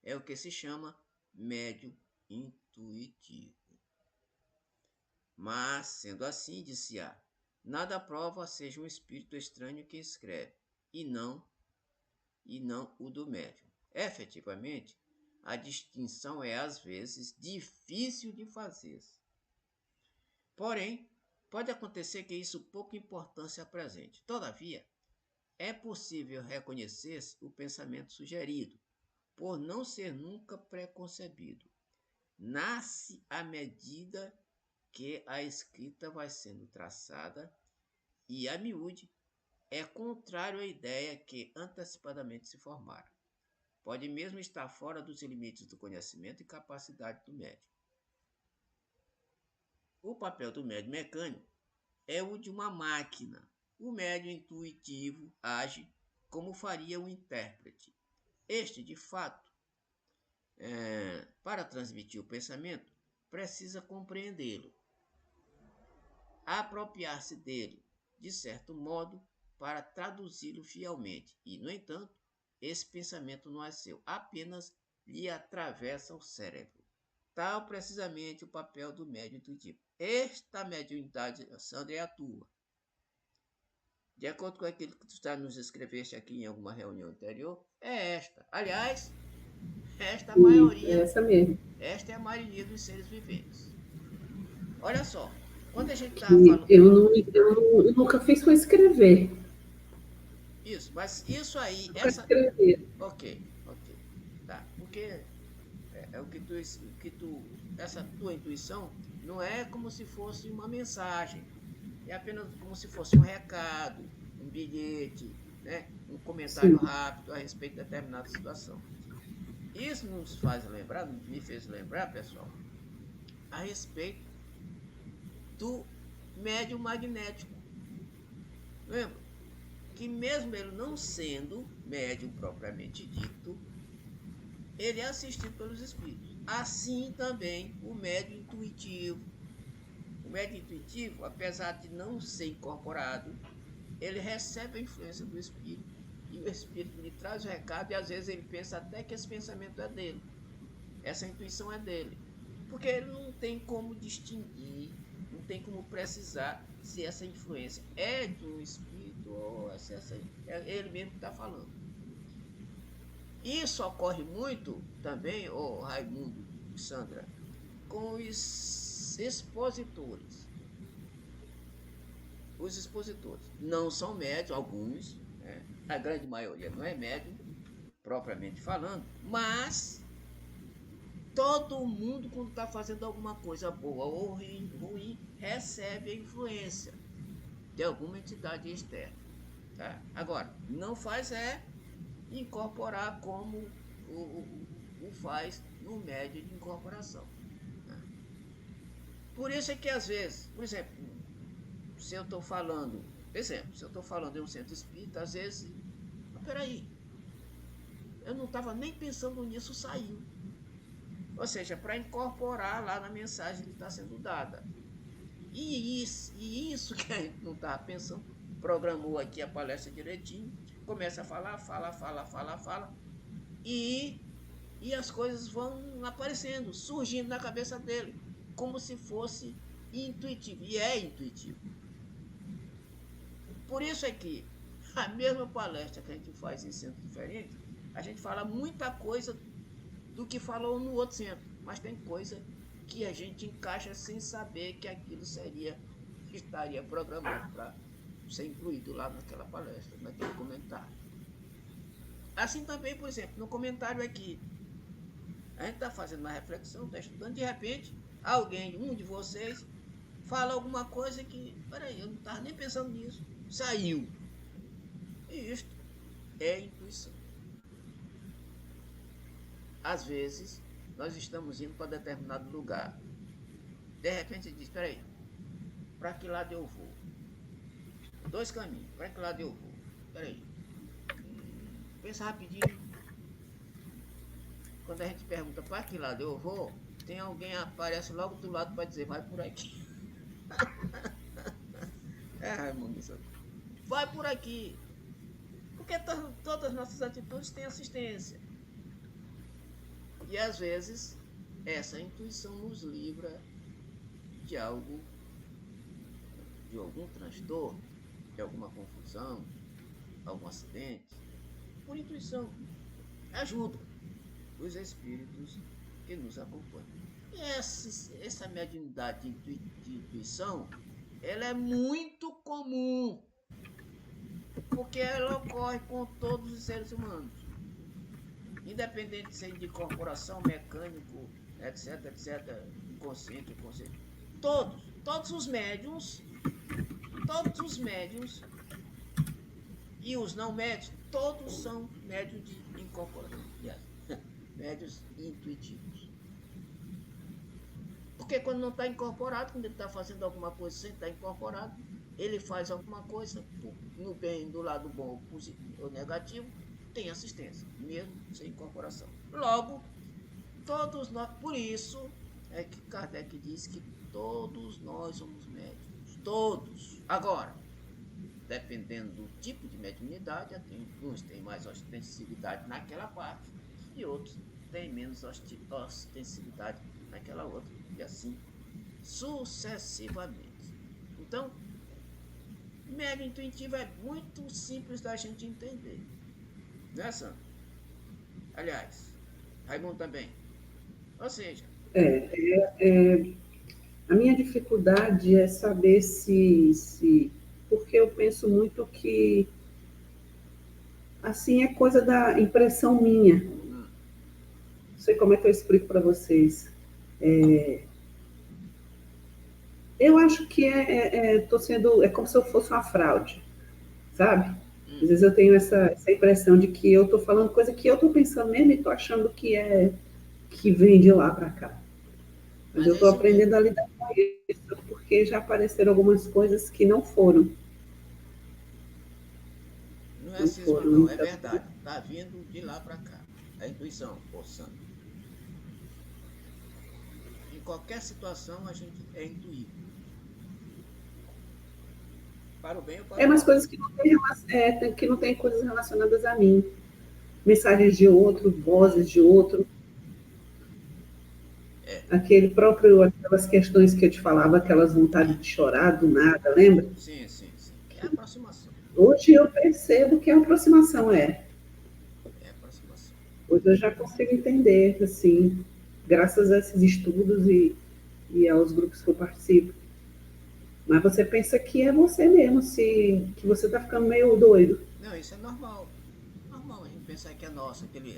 É o que se chama médium intuitivo. Mas, sendo assim, disse-á, nada prova seja um espírito estranho que escreve, e não o do médium. Efetivamente, a distinção é às vezes difícil de fazer. Porém, pode acontecer que isso pouca importância apresente. Todavia, é possível reconhecer o pensamento sugerido, por não ser nunca preconcebido. Nasce à medida que a escrita vai sendo traçada e, a miúde, é contrário à ideia que antecipadamente se formara. Pode mesmo estar fora dos limites do conhecimento e capacidade do médium. O papel do médium mecânico é o de uma máquina. O médium intuitivo age como faria um intérprete. Este, de fato, para transmitir o pensamento, precisa compreendê-lo, apropriar-se dele, de certo modo, para traduzi-lo fielmente. E, no entanto, esse pensamento não é seu, apenas lhe atravessa o cérebro. Tal, precisamente, o papel do médium intuitivo. Esta mediunidade, Sandra, é a tua. De acordo com aquilo que tu já nos escreveste aqui em alguma reunião anterior, é esta. Aliás, esta é a maioria. É essa mesmo. Esta é a maioria dos seres viventes. Olha só, quando a gente está falando... Eu nunca fiz com escrever. Isso, mas isso aí... Escrever. Ok. Tá, porque essa tua intuição não é como se fosse uma mensagem. É apenas como se fosse um recado, um bilhete, né? um comentário Sim. rápido a respeito de determinada situação. Isso nos faz lembrar, me fez lembrar, pessoal, a respeito do médium magnético. Lembra? Que mesmo ele não sendo médium propriamente dito, ele é assistido pelos espíritos. Assim também o médium intuitivo. O médium intuitivo, apesar de não ser incorporado, ele recebe a influência do espírito. E o espírito lhe traz o recado e às vezes ele pensa até que esse pensamento é dele. Essa intuição é dele. Porque ele não tem como distinguir, não tem como precisar se essa influência é de um espírito ou se é ele mesmo que está falando. Isso ocorre muito também, Raimundo e Sandra, com os expositores. Os expositores não são médios, alguns, né? A grande maioria não é médium, propriamente falando, mas todo mundo, quando está fazendo alguma coisa boa ou ruim, recebe a influência de alguma entidade externa. Tá? Agora, não faz incorporar como o faz no médio de incorporação. Né? Por isso é que às vezes, por exemplo, se eu estou falando, se eu estou falando em um centro espírita, às vezes, peraí, eu não estava nem pensando nisso, saiu. Ou seja, para incorporar lá na mensagem que está sendo dada. E isso que a gente não estava pensando, programou aqui a palestra direitinho, começa a falar, fala, e as coisas vão aparecendo, surgindo na cabeça dele, como se fosse intuitivo, e é intuitivo. Por isso é que a mesma palestra que a gente faz em centro diferente, a gente fala muita coisa do que falou no outro centro, mas tem coisa que a gente encaixa sem saber que aquilo estaria programado para ser incluído lá naquela palestra, naquele comentário. Assim também, por exemplo, no comentário aqui, a gente está fazendo uma reflexão, está estudando, de repente, alguém, um de vocês, fala alguma coisa que, peraí, eu não estava nem pensando nisso, saiu. E isto é intuição. Às vezes, nós estamos indo para determinado lugar. De repente, diz, peraí, para que lado eu vou? 2 caminhos, para que lado eu vou? Peraí. Pensa rapidinho. Quando a gente pergunta para que lado eu vou, tem alguém que aparece logo do lado para dizer, vai por aqui. Raimundo, vai por aqui. Porque todas as nossas atitudes têm assistência. E às vezes, essa intuição nos livra de algum transtorno, de alguma confusão, algum acidente. Por intuição, ajuda os espíritos que nos acompanham. E essa mediunidade de intuição, ela é muito comum, porque ela ocorre com todos os seres humanos. Independente de ser de corporação, mecânico, etc, inconsciente. Todos os médiuns e os não médios, todos são médios de incorporação, médios intuitivos. Porque quando não está incorporado, quando ele está fazendo alguma coisa sem estar incorporado, ele faz alguma coisa no bem, do lado bom, positivo ou negativo, tem assistência, mesmo sem incorporação. Logo, todos nós, por isso é que Kardec diz que todos nós somos médiuns, todos. Agora, dependendo do tipo de mediunidade, uns têm mais ostensividade naquela parte e outros têm menos ostensividade naquela outra, e assim sucessivamente. Então, médium intuitivo é muito simples da gente entender. Né, Sandra? Aliás, Raimundo também. Ou seja... A minha dificuldade é saber se... Porque eu penso muito que, assim, é coisa da impressão minha. Não sei como é que eu explico para vocês. Eu acho que é como se eu fosse uma fraude, sabe? Às vezes eu tenho essa impressão de que eu estou falando coisa que eu estou pensando mesmo e estou achando que vem de lá para cá. Mas Mas eu é estou isso mesmo. aprendendo a lidar com isso, porque já apareceram algumas coisas que não foram. Não é Não cisma, foram. não, é Então, verdade. Tá vindo de lá para cá. É intuição, forçando. Em qualquer situação a gente é intuído. Para o bem ou para é o umas mal. coisas que que não tem coisas relacionadas a mim. Mensagens de outro, vozes de outro. É, Aquelas questões que eu te falava, aquelas vontades de chorar do nada, lembra? sim, sim, sim. É aproximação. Hoje eu percebo que a aproximação é. É aproximação. Hoje eu já consigo entender, assim, graças a esses estudos e aos grupos que eu participo. Mas você pensa que é você mesmo, que você está ficando meio doido. Não, isso é normal. Normal a gente pensar que é nosso, aquele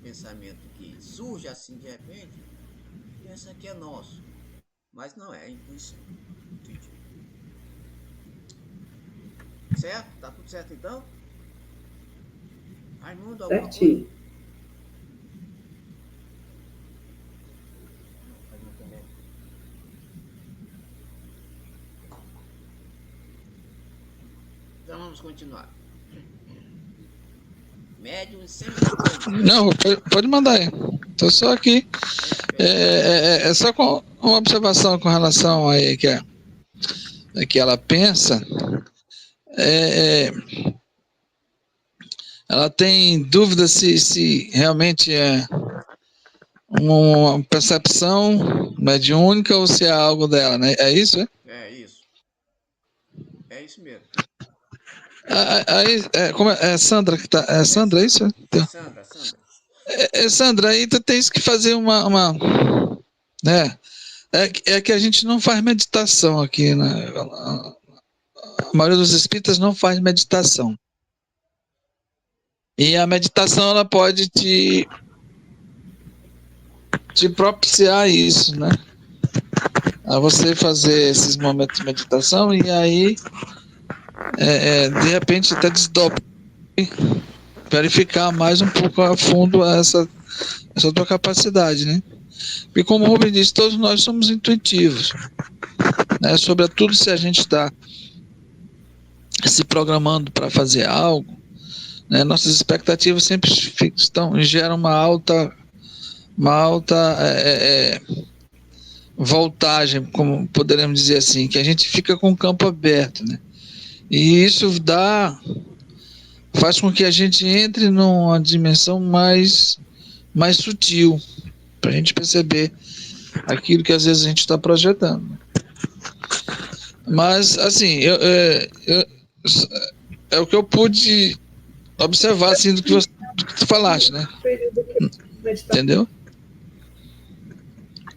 pensamento que surge assim de repente, pensa que é nosso. Mas não é, é intuição. Intuitivo. Certo? Tá tudo certo então? Raimundo, alguma coisa? Certinho. Não, Raimundo também. Então vamos continuar. Médium semi-mecânico. Não, pode mandar aí. Estou só aqui. É só com uma observação com relação aí que ela pensa. É, ela tem dúvida se realmente é uma percepção mediúnica ou se é algo dela, né? É isso, é? É isso. É isso mesmo. Aí, como é Sandra que tá? É É Sandra, é Sandra. isso? Então, Sandra, Sandra. Sandra, aí tu tens que fazer né? É que a gente não faz meditação aqui, né? A maioria dos espíritas não faz meditação. E a meditação ela pode te propiciar isso, né? A você fazer esses momentos de meditação e aí, de repente, até desdobra, verificar mais um pouco a fundo essa tua capacidade, né? E como o Rubem disse, todos nós somos intuitivos, né? Sobretudo se a gente está se programando para fazer algo, né? Nossas expectativas sempre geram uma alta voltagem, como poderemos dizer assim, que a gente fica com o campo aberto, né? E isso faz com que a gente entre numa dimensão mais sutil, para a gente perceber aquilo que às vezes a gente está projetando. Mas, assim, é o que eu pude observar assim, do que tu falaste, né? Período que eu fiz meditação. Entendeu?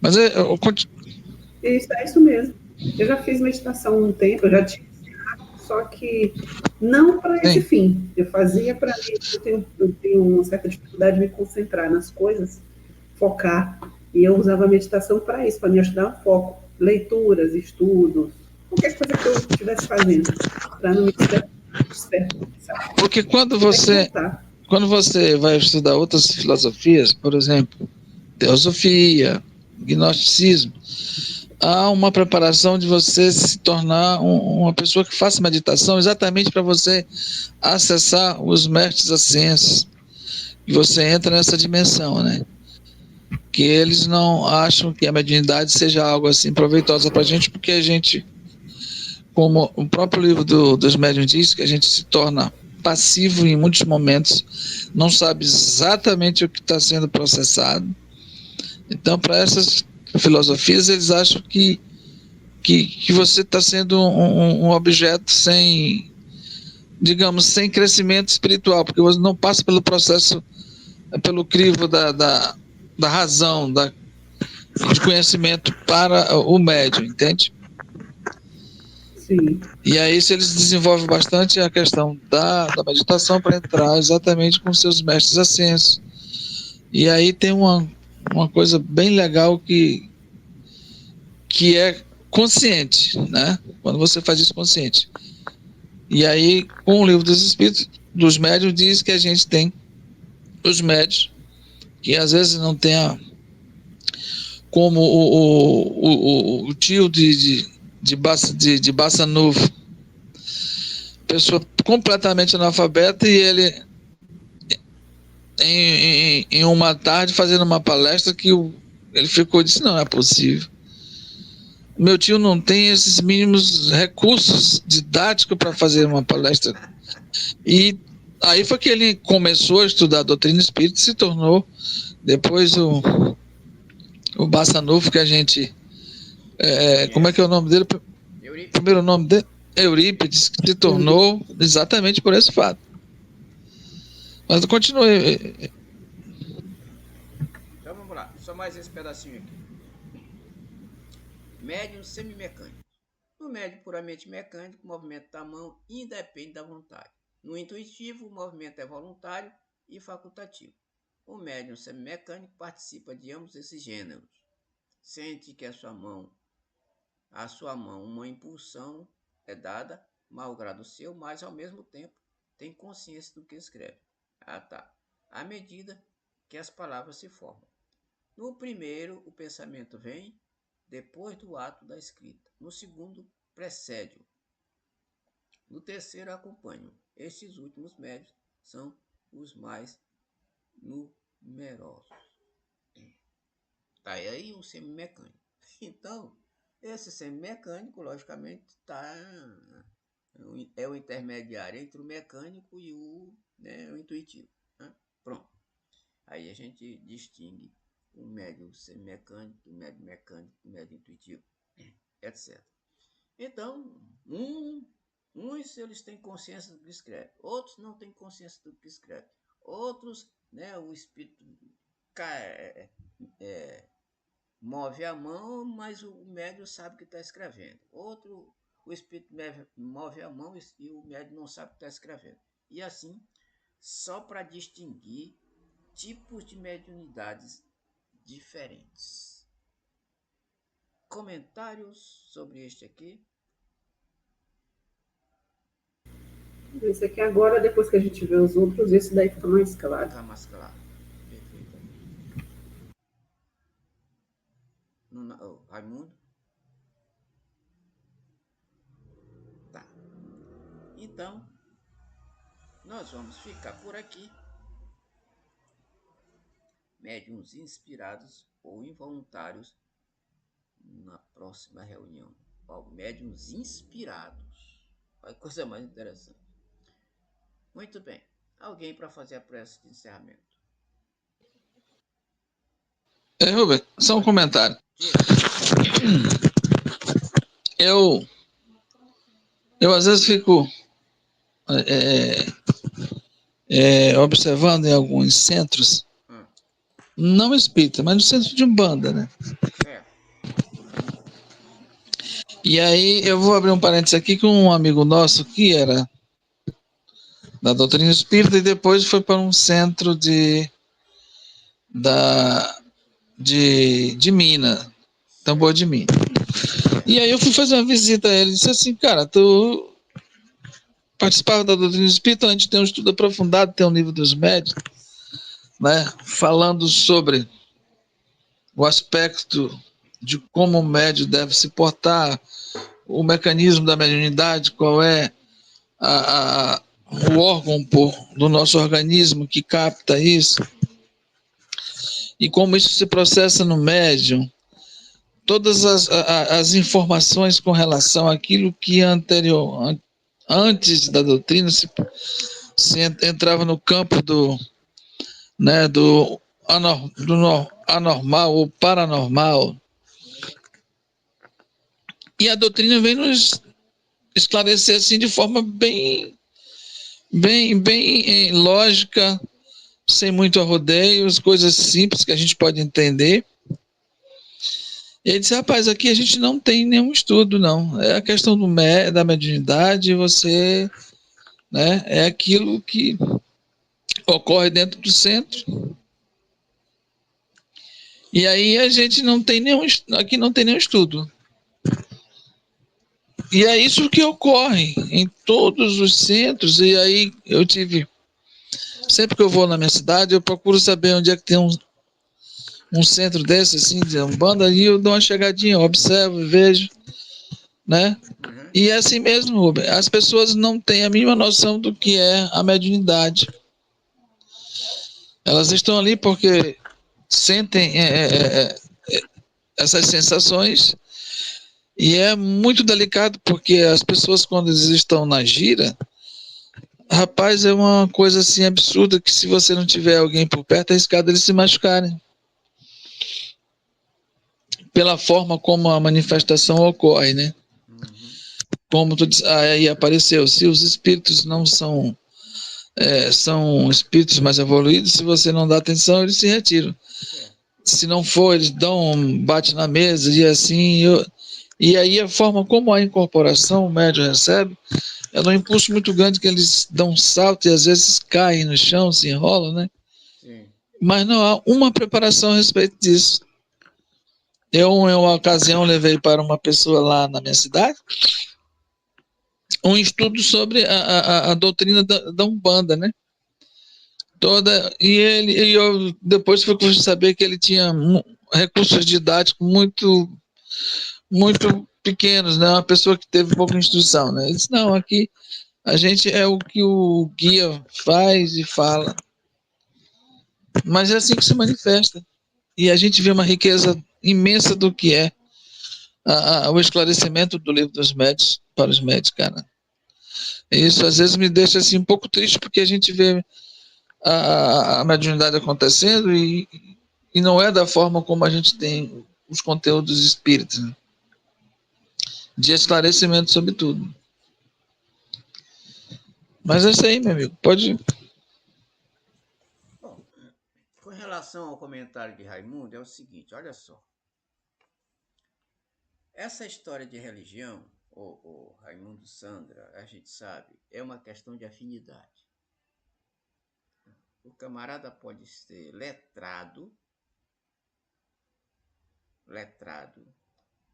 Mas Isso, é isso mesmo. Eu já fiz meditação há um tempo, eu já tinha só que não para esse sim, fim. Eu fazia para mim, eu tenho uma certa dificuldade de me concentrar nas coisas, focar. E eu usava a meditação para isso, para me ajudar a foco. Leituras, estudos, qualquer coisa que eu estivesse fazendo, para não me desperdiçar. porque quando você vai estudar outras filosofias, por exemplo, teosofia, gnosticismo, há uma preparação de você se tornar uma pessoa que faça meditação exatamente para você acessar os mestres ascensos, e você entra nessa dimensão, né? Que eles não acham que a mediunidade seja algo assim proveitosa para a gente, porque a gente, como o próprio livro dos médiuns diz, que a gente se torna passivo em muitos momentos, não sabe exatamente o que está sendo processado. Então, para essas filosofias, eles acham que você está sendo um objeto sem, digamos, sem crescimento espiritual, porque você não passa pelo processo, pelo crivo da razão, de conhecimento para o médium, entende? Sim. E aí, se eles desenvolvem bastante a questão da meditação para entrar exatamente com seus mestres ascensos. E aí tem uma coisa bem legal que é consciente, né? Quando você faz isso consciente. E aí, com o livro dos Espíritos, dos médios, diz que a gente tem os médios, que às vezes não tem como o tio de Bassanufo, pessoa completamente analfabeta, e ele, em uma tarde, fazendo uma palestra, que ele ficou e disse, não é possível. Meu tio não tem esses mínimos recursos didáticos para fazer uma palestra. E aí foi que ele começou a estudar a doutrina espírita e se tornou depois o Bassanufo, que a gente... como é que é o nome dele? Eurípides. Primeiro nome dele? Eurípides, que se tornou exatamente por esse fato. Mas continue. Então vamos lá, só mais esse pedacinho aqui. Médium semimecânico. No médium puramente mecânico, o movimento da mão independe da vontade. No intuitivo, o movimento é voluntário e facultativo. O médium semimecânico participa de ambos esses gêneros. Sente que a sua mão, uma impulsão é dada, malgrado seu, mas ao mesmo tempo tem consciência do que escreve. À medida que as palavras se formam. No primeiro, o pensamento vem depois do ato da escrita. No segundo, precede-o. No terceiro, acompanha-o. Estes últimos médios são os mais numerosos. Tá aí um semimecânico. Então, esse semimecânico, logicamente, é o intermediário entre o mecânico e o intuitivo. Né? Pronto. Aí a gente distingue o médio semimecânico, o médio mecânico, o médio intuitivo, etc. Então, uns eles têm consciência do que escreve, outros não têm consciência do que escreve, outros, o espírito move a mão, mas o médium sabe que está escrevendo. Outro, o espírito move a mão e o médium não sabe que está escrevendo. E assim, só para distinguir tipos de mediunidades diferentes. Comentários sobre este aqui? Esse aqui agora, depois que a gente vê os outros, esse daí fica mais claro. Fica mais claro. Perfeito. Raimundo? Tá. Então, nós vamos ficar por aqui. Médiuns inspirados ou involuntários na próxima reunião. Médiuns inspirados. Olha que coisa mais interessante. Muito bem. Alguém para fazer a prece de encerramento? Rubem, só um comentário. Eu às vezes fico observando em alguns centros, não espírita, mas no centro de Umbanda, né? E aí eu vou abrir um parênteses aqui com um amigo nosso que era da doutrina espírita e depois foi para um centro de Minas, Tambor de Minas. E aí eu fui fazer uma visita a ele e disse assim, cara, tu participava da doutrina espírita, a gente tem um estudo aprofundado, tem um livro dos médios, né, falando sobre o aspecto de como o médium deve se portar, o mecanismo da mediunidade, qual é o órgão do nosso organismo que capta isso, e como isso se processa no médium, todas as informações com relação àquilo que antes da doutrina se entrava no campo do anormal ou paranormal. E a doutrina vem nos esclarecer assim de forma bem lógica, sem muito arrodeios, coisas simples que a gente pode entender. E ele disse, rapaz, aqui a gente não tem nenhum estudo, não. É a questão da mediunidade, você, né, é aquilo que ocorre dentro do centro. E aí a gente não tem aqui não tem nenhum estudo. E é isso que ocorre em todos os centros. E aí eu tive. Sempre que eu vou na minha cidade, eu procuro saber onde é que tem um centro desse, assim, de Umbanda, e eu dou uma chegadinha, eu observo, vejo, né? Uhum. E é assim mesmo, Rubem. As pessoas não têm a mínima noção do que é a mediunidade. Elas estão ali porque sentem essas sensações e é muito delicado porque as pessoas, quando eles estão na gira, rapaz, é uma coisa assim absurda que se você não tiver alguém por perto, é arriscado eles se machucarem. Pela forma como a manifestação ocorre, né? Uhum. Como tu disse, aí apareceu, se os espíritos não são são espíritos mais evoluídos, se você não dá atenção, eles se retiram. Certo. Se não for, eles bate na mesa e assim. E aí a forma como a incorporação o médium recebe é num impulso muito grande que eles dão um salto e às vezes caem no chão, se enrolam, né? Sim. Mas não há uma preparação a respeito disso. Eu, em uma ocasião, levei para uma pessoa lá na minha cidade um estudo sobre a doutrina da Umbanda, né? Toda, e eu depois fui saber que ele tinha recursos didáticos muito pequenos, né? Uma pessoa que teve pouca instrução, né? Ele disse, não, aqui a gente é o que o guia faz e fala. Mas é assim que se manifesta. E a gente vê uma riqueza imensa do que é o esclarecimento do livro dos médios para os médios, cara. Isso às vezes me deixa assim um pouco triste porque a gente vê a mediunidade acontecendo e não é da forma como a gente tem os conteúdos espíritas, né? De esclarecimento sobre tudo. Mas é isso aí, meu amigo. Pode. Bom, com relação ao comentário de Raimundo, é o seguinte, olha só. Essa história de religião, o Raimundo Sandra, a gente sabe, é uma questão de afinidade. O camarada pode ser letrado.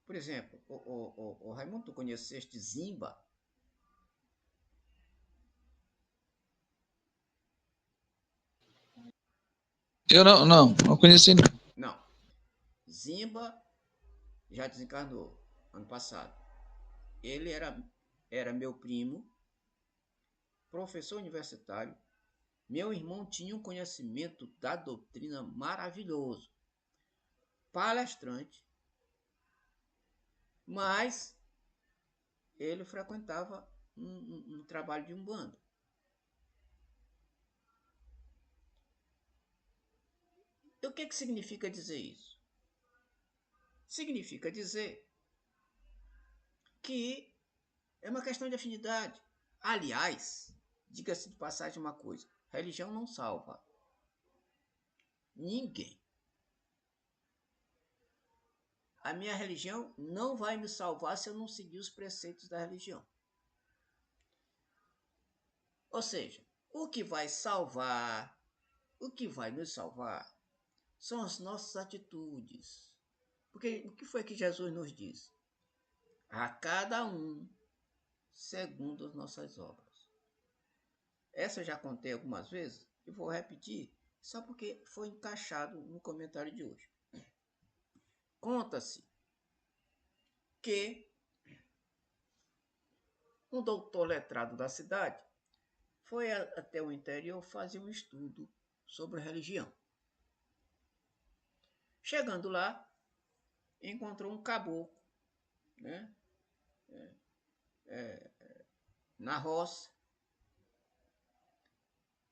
Por exemplo, o Raimundo, tu conheceste Zimba? Eu não conheci. Não. Não. Zimba já desencarnou ano passado. Ele era meu primo, professor universitário. Meu irmão tinha um conhecimento da doutrina maravilhoso, palestrante, mas ele frequentava um trabalho de umbanda. E o que significa dizer isso? Significa dizer que é uma questão de afinidade. Aliás, diga-se de passagem uma coisa, religião não salva ninguém. A minha religião não vai me salvar se eu não seguir os preceitos da religião. Ou seja, o que vai salvar, o que vai nos salvar, são as nossas atitudes. Porque o que foi que Jesus nos disse? A cada um segundo as nossas obras. Essa eu já contei algumas vezes e vou repetir, só porque foi encaixado no comentário de hoje. Conta-se que um doutor letrado da cidade foi até o interior fazer um estudo sobre religião. Chegando lá, encontrou um caboclo, né, na roça.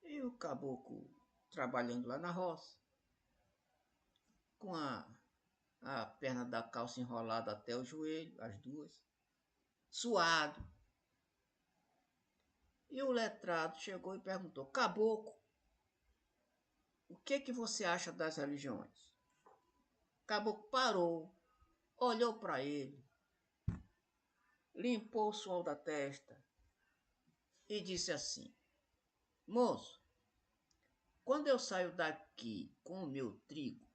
E o caboclo trabalhando lá na roça, com a perna da calça enrolada até o joelho, as duas, suado. E o letrado chegou e perguntou: Caboclo, o que você acha das religiões? O caboclo parou, olhou para ele, limpou o suor da testa e disse assim: Moço, quando eu saio daqui com o meu trigo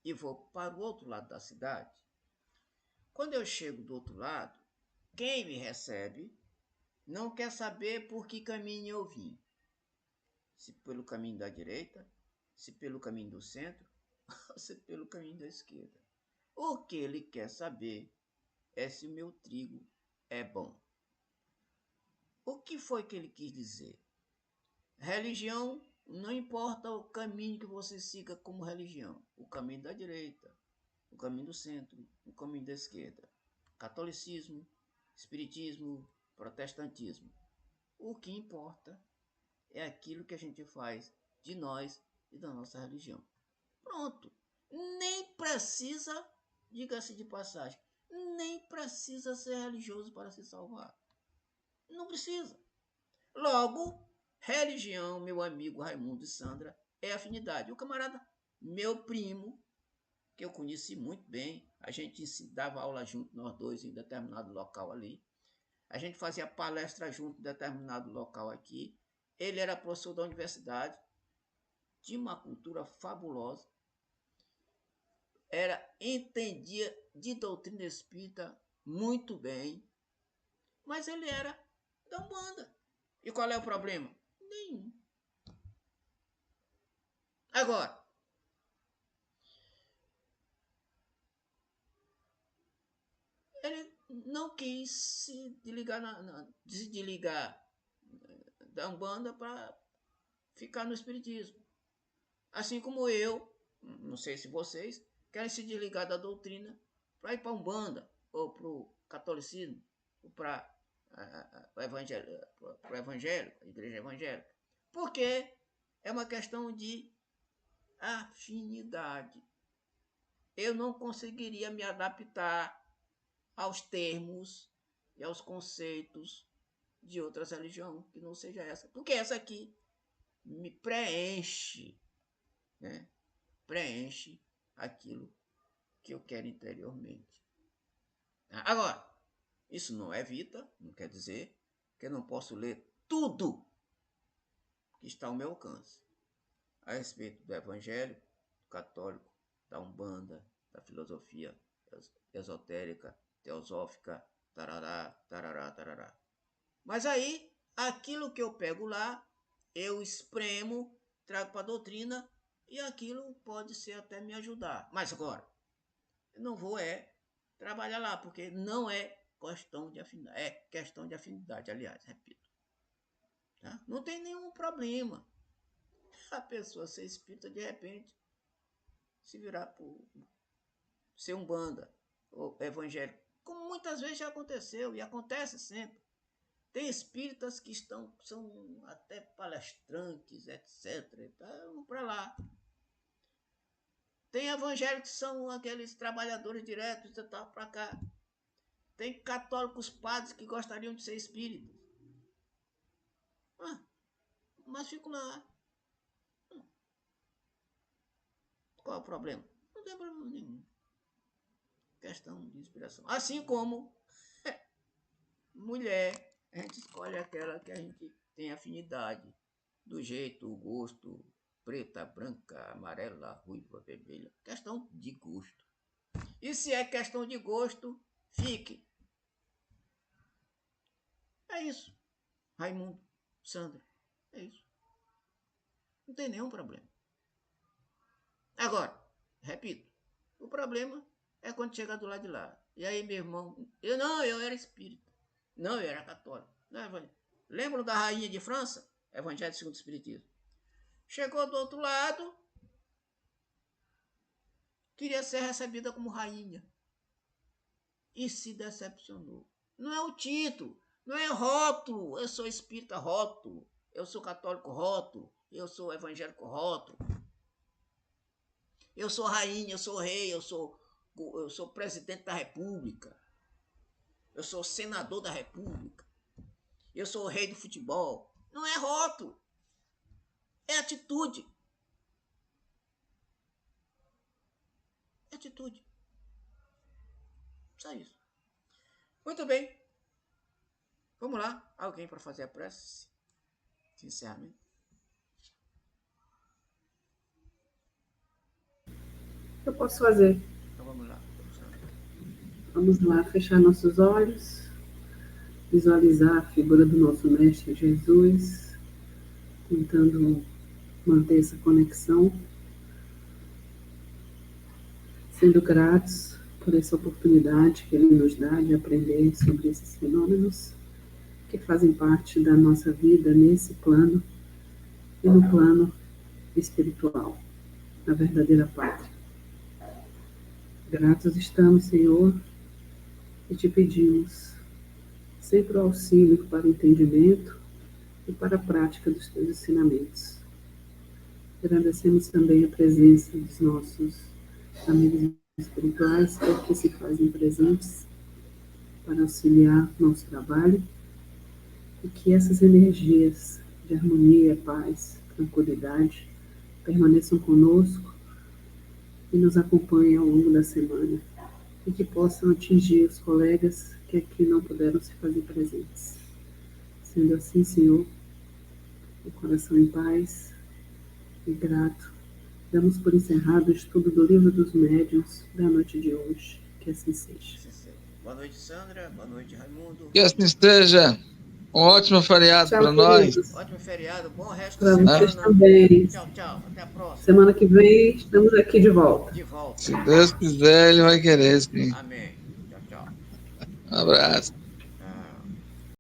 e vou para o outro lado da cidade, Quando eu chego do outro lado, quem me recebe não quer saber por que caminho eu vim. Se pelo caminho da direita, se pelo caminho do centro, ou se pelo caminho da esquerda. O que ele quer saber é se o meu trigo é bom. O que foi que ele quis dizer? Religião não importa o caminho que você siga como religião. O caminho da direita, o caminho do centro, o caminho da esquerda. Catolicismo, espiritismo, protestantismo. O que importa é aquilo que a gente faz de nós e da nossa religião. Pronto. Nem precisa, diga-se de passagem, nem precisa ser religioso para se salvar. Não precisa. Logo, religião, meu amigo Raimundo e Sandra, é afinidade. O camarada, meu primo, que eu conheci muito bem, a gente dava aula junto, nós dois, em determinado local ali. A gente fazia palestra junto em determinado local aqui. Ele era professor da universidade, tinha uma cultura fabulosa, entendia de doutrina espírita muito bem, mas ele era da Umbanda. E qual é o problema? Nenhum. Agora, ele não quis se desligar da Umbanda para ficar no espiritismo. Assim como eu, não sei se vocês, querem se desligar da doutrina para ir para a Umbanda, ou para o catolicismo, ou para o evangelho, a igreja evangélica. Porque é uma questão de afinidade. Eu não conseguiria me adaptar aos termos e aos conceitos de outras religiões que não seja essa. Porque essa aqui me preenche, né? Preenche aquilo que eu quero interiormente. Agora, isso não evita, não quer dizer que eu não posso ler tudo que está ao meu alcance a respeito do Evangelho, do católico, da Umbanda, da filosofia esotérica, teosófica, tarará, tarará, tarará. Mas aí, aquilo que eu pego lá, eu espremo, trago para a doutrina e aquilo pode ser até me ajudar. Mas agora, eu não vou trabalhar lá, porque não é questão de afinidade. É questão de afinidade, aliás, repito. Tá? Não tem nenhum problema a pessoa ser espírita, de repente, se virar por ser umbanda ou evangélico. Como muitas vezes já aconteceu e acontece sempre. Tem espíritas que são até palestrantes, etc. Então, para lá. Tem evangélicos que são aqueles trabalhadores diretos e tal, para cá. Tem católicos padres que gostariam de ser espíritas. Mas fico lá. Qual é o problema? Não tem problema nenhum. Questão de inspiração. Assim como mulher, a gente escolhe aquela que a gente tem afinidade. Do jeito, o gosto, preta, branca, amarela, ruiva, vermelha. Questão de gosto. E se é questão de gosto, fique. É isso. Raimundo, Sandra, é isso. Não tem nenhum problema. Agora, repito, o problema é quando chegar do lado de lá. E aí, meu irmão, eu era espírita. Não, eu era católico. Não, evangélico. Lembram da rainha de França? Evangelho segundo o Espiritismo. Chegou do outro lado, queria ser recebida como rainha. E se decepcionou. Não é o título, não é rótulo. Eu sou espírita rótulo, eu sou católico rótulo, eu sou evangélico rótulo. Eu sou rainha, eu sou rei, eu sou presidente da república. Eu sou senador da república. Eu sou o rei do futebol. Não é rótulo. É atitude. É atitude. Só isso. Muito bem. Vamos lá. Alguém para fazer a prece? Sinceramente. Eu posso fazer. Então vamos lá. Vamos lá, fechar nossos olhos, visualizar a figura do nosso Mestre Jesus, tentando manter essa conexão, sendo gratos por essa oportunidade que Ele nos dá de aprender sobre esses fenômenos que fazem parte da nossa vida nesse plano e no plano espiritual, na verdadeira pátria. Gratos estamos, Senhor, e te pedimos sempre o auxílio para o entendimento e para a prática dos teus ensinamentos. Agradecemos também a presença dos nossos amigos espirituais que aqui se fazem presentes para auxiliar nosso trabalho e que essas energias de harmonia, paz, tranquilidade permaneçam conosco e nos acompanhem ao longo da semana e que possam atingir os colegas que aqui não puderam se fazer presentes. Sendo assim, Senhor, o coração em paz e grato, damos por encerrado o estudo do Livro dos Médiuns da noite de hoje. Que assim seja. Boa noite, Sandra. Boa noite, Raimundo. Que assim seja. Um ótimo feriado para nós. Ótimo feriado. Bom resto para de semana. Vocês também. Tchau, tchau. Até a próxima. Semana que vem estamos aqui de volta. De volta. Se Deus quiser, Ele vai querer, sim. Amém. Tchau, tchau. Um abraço.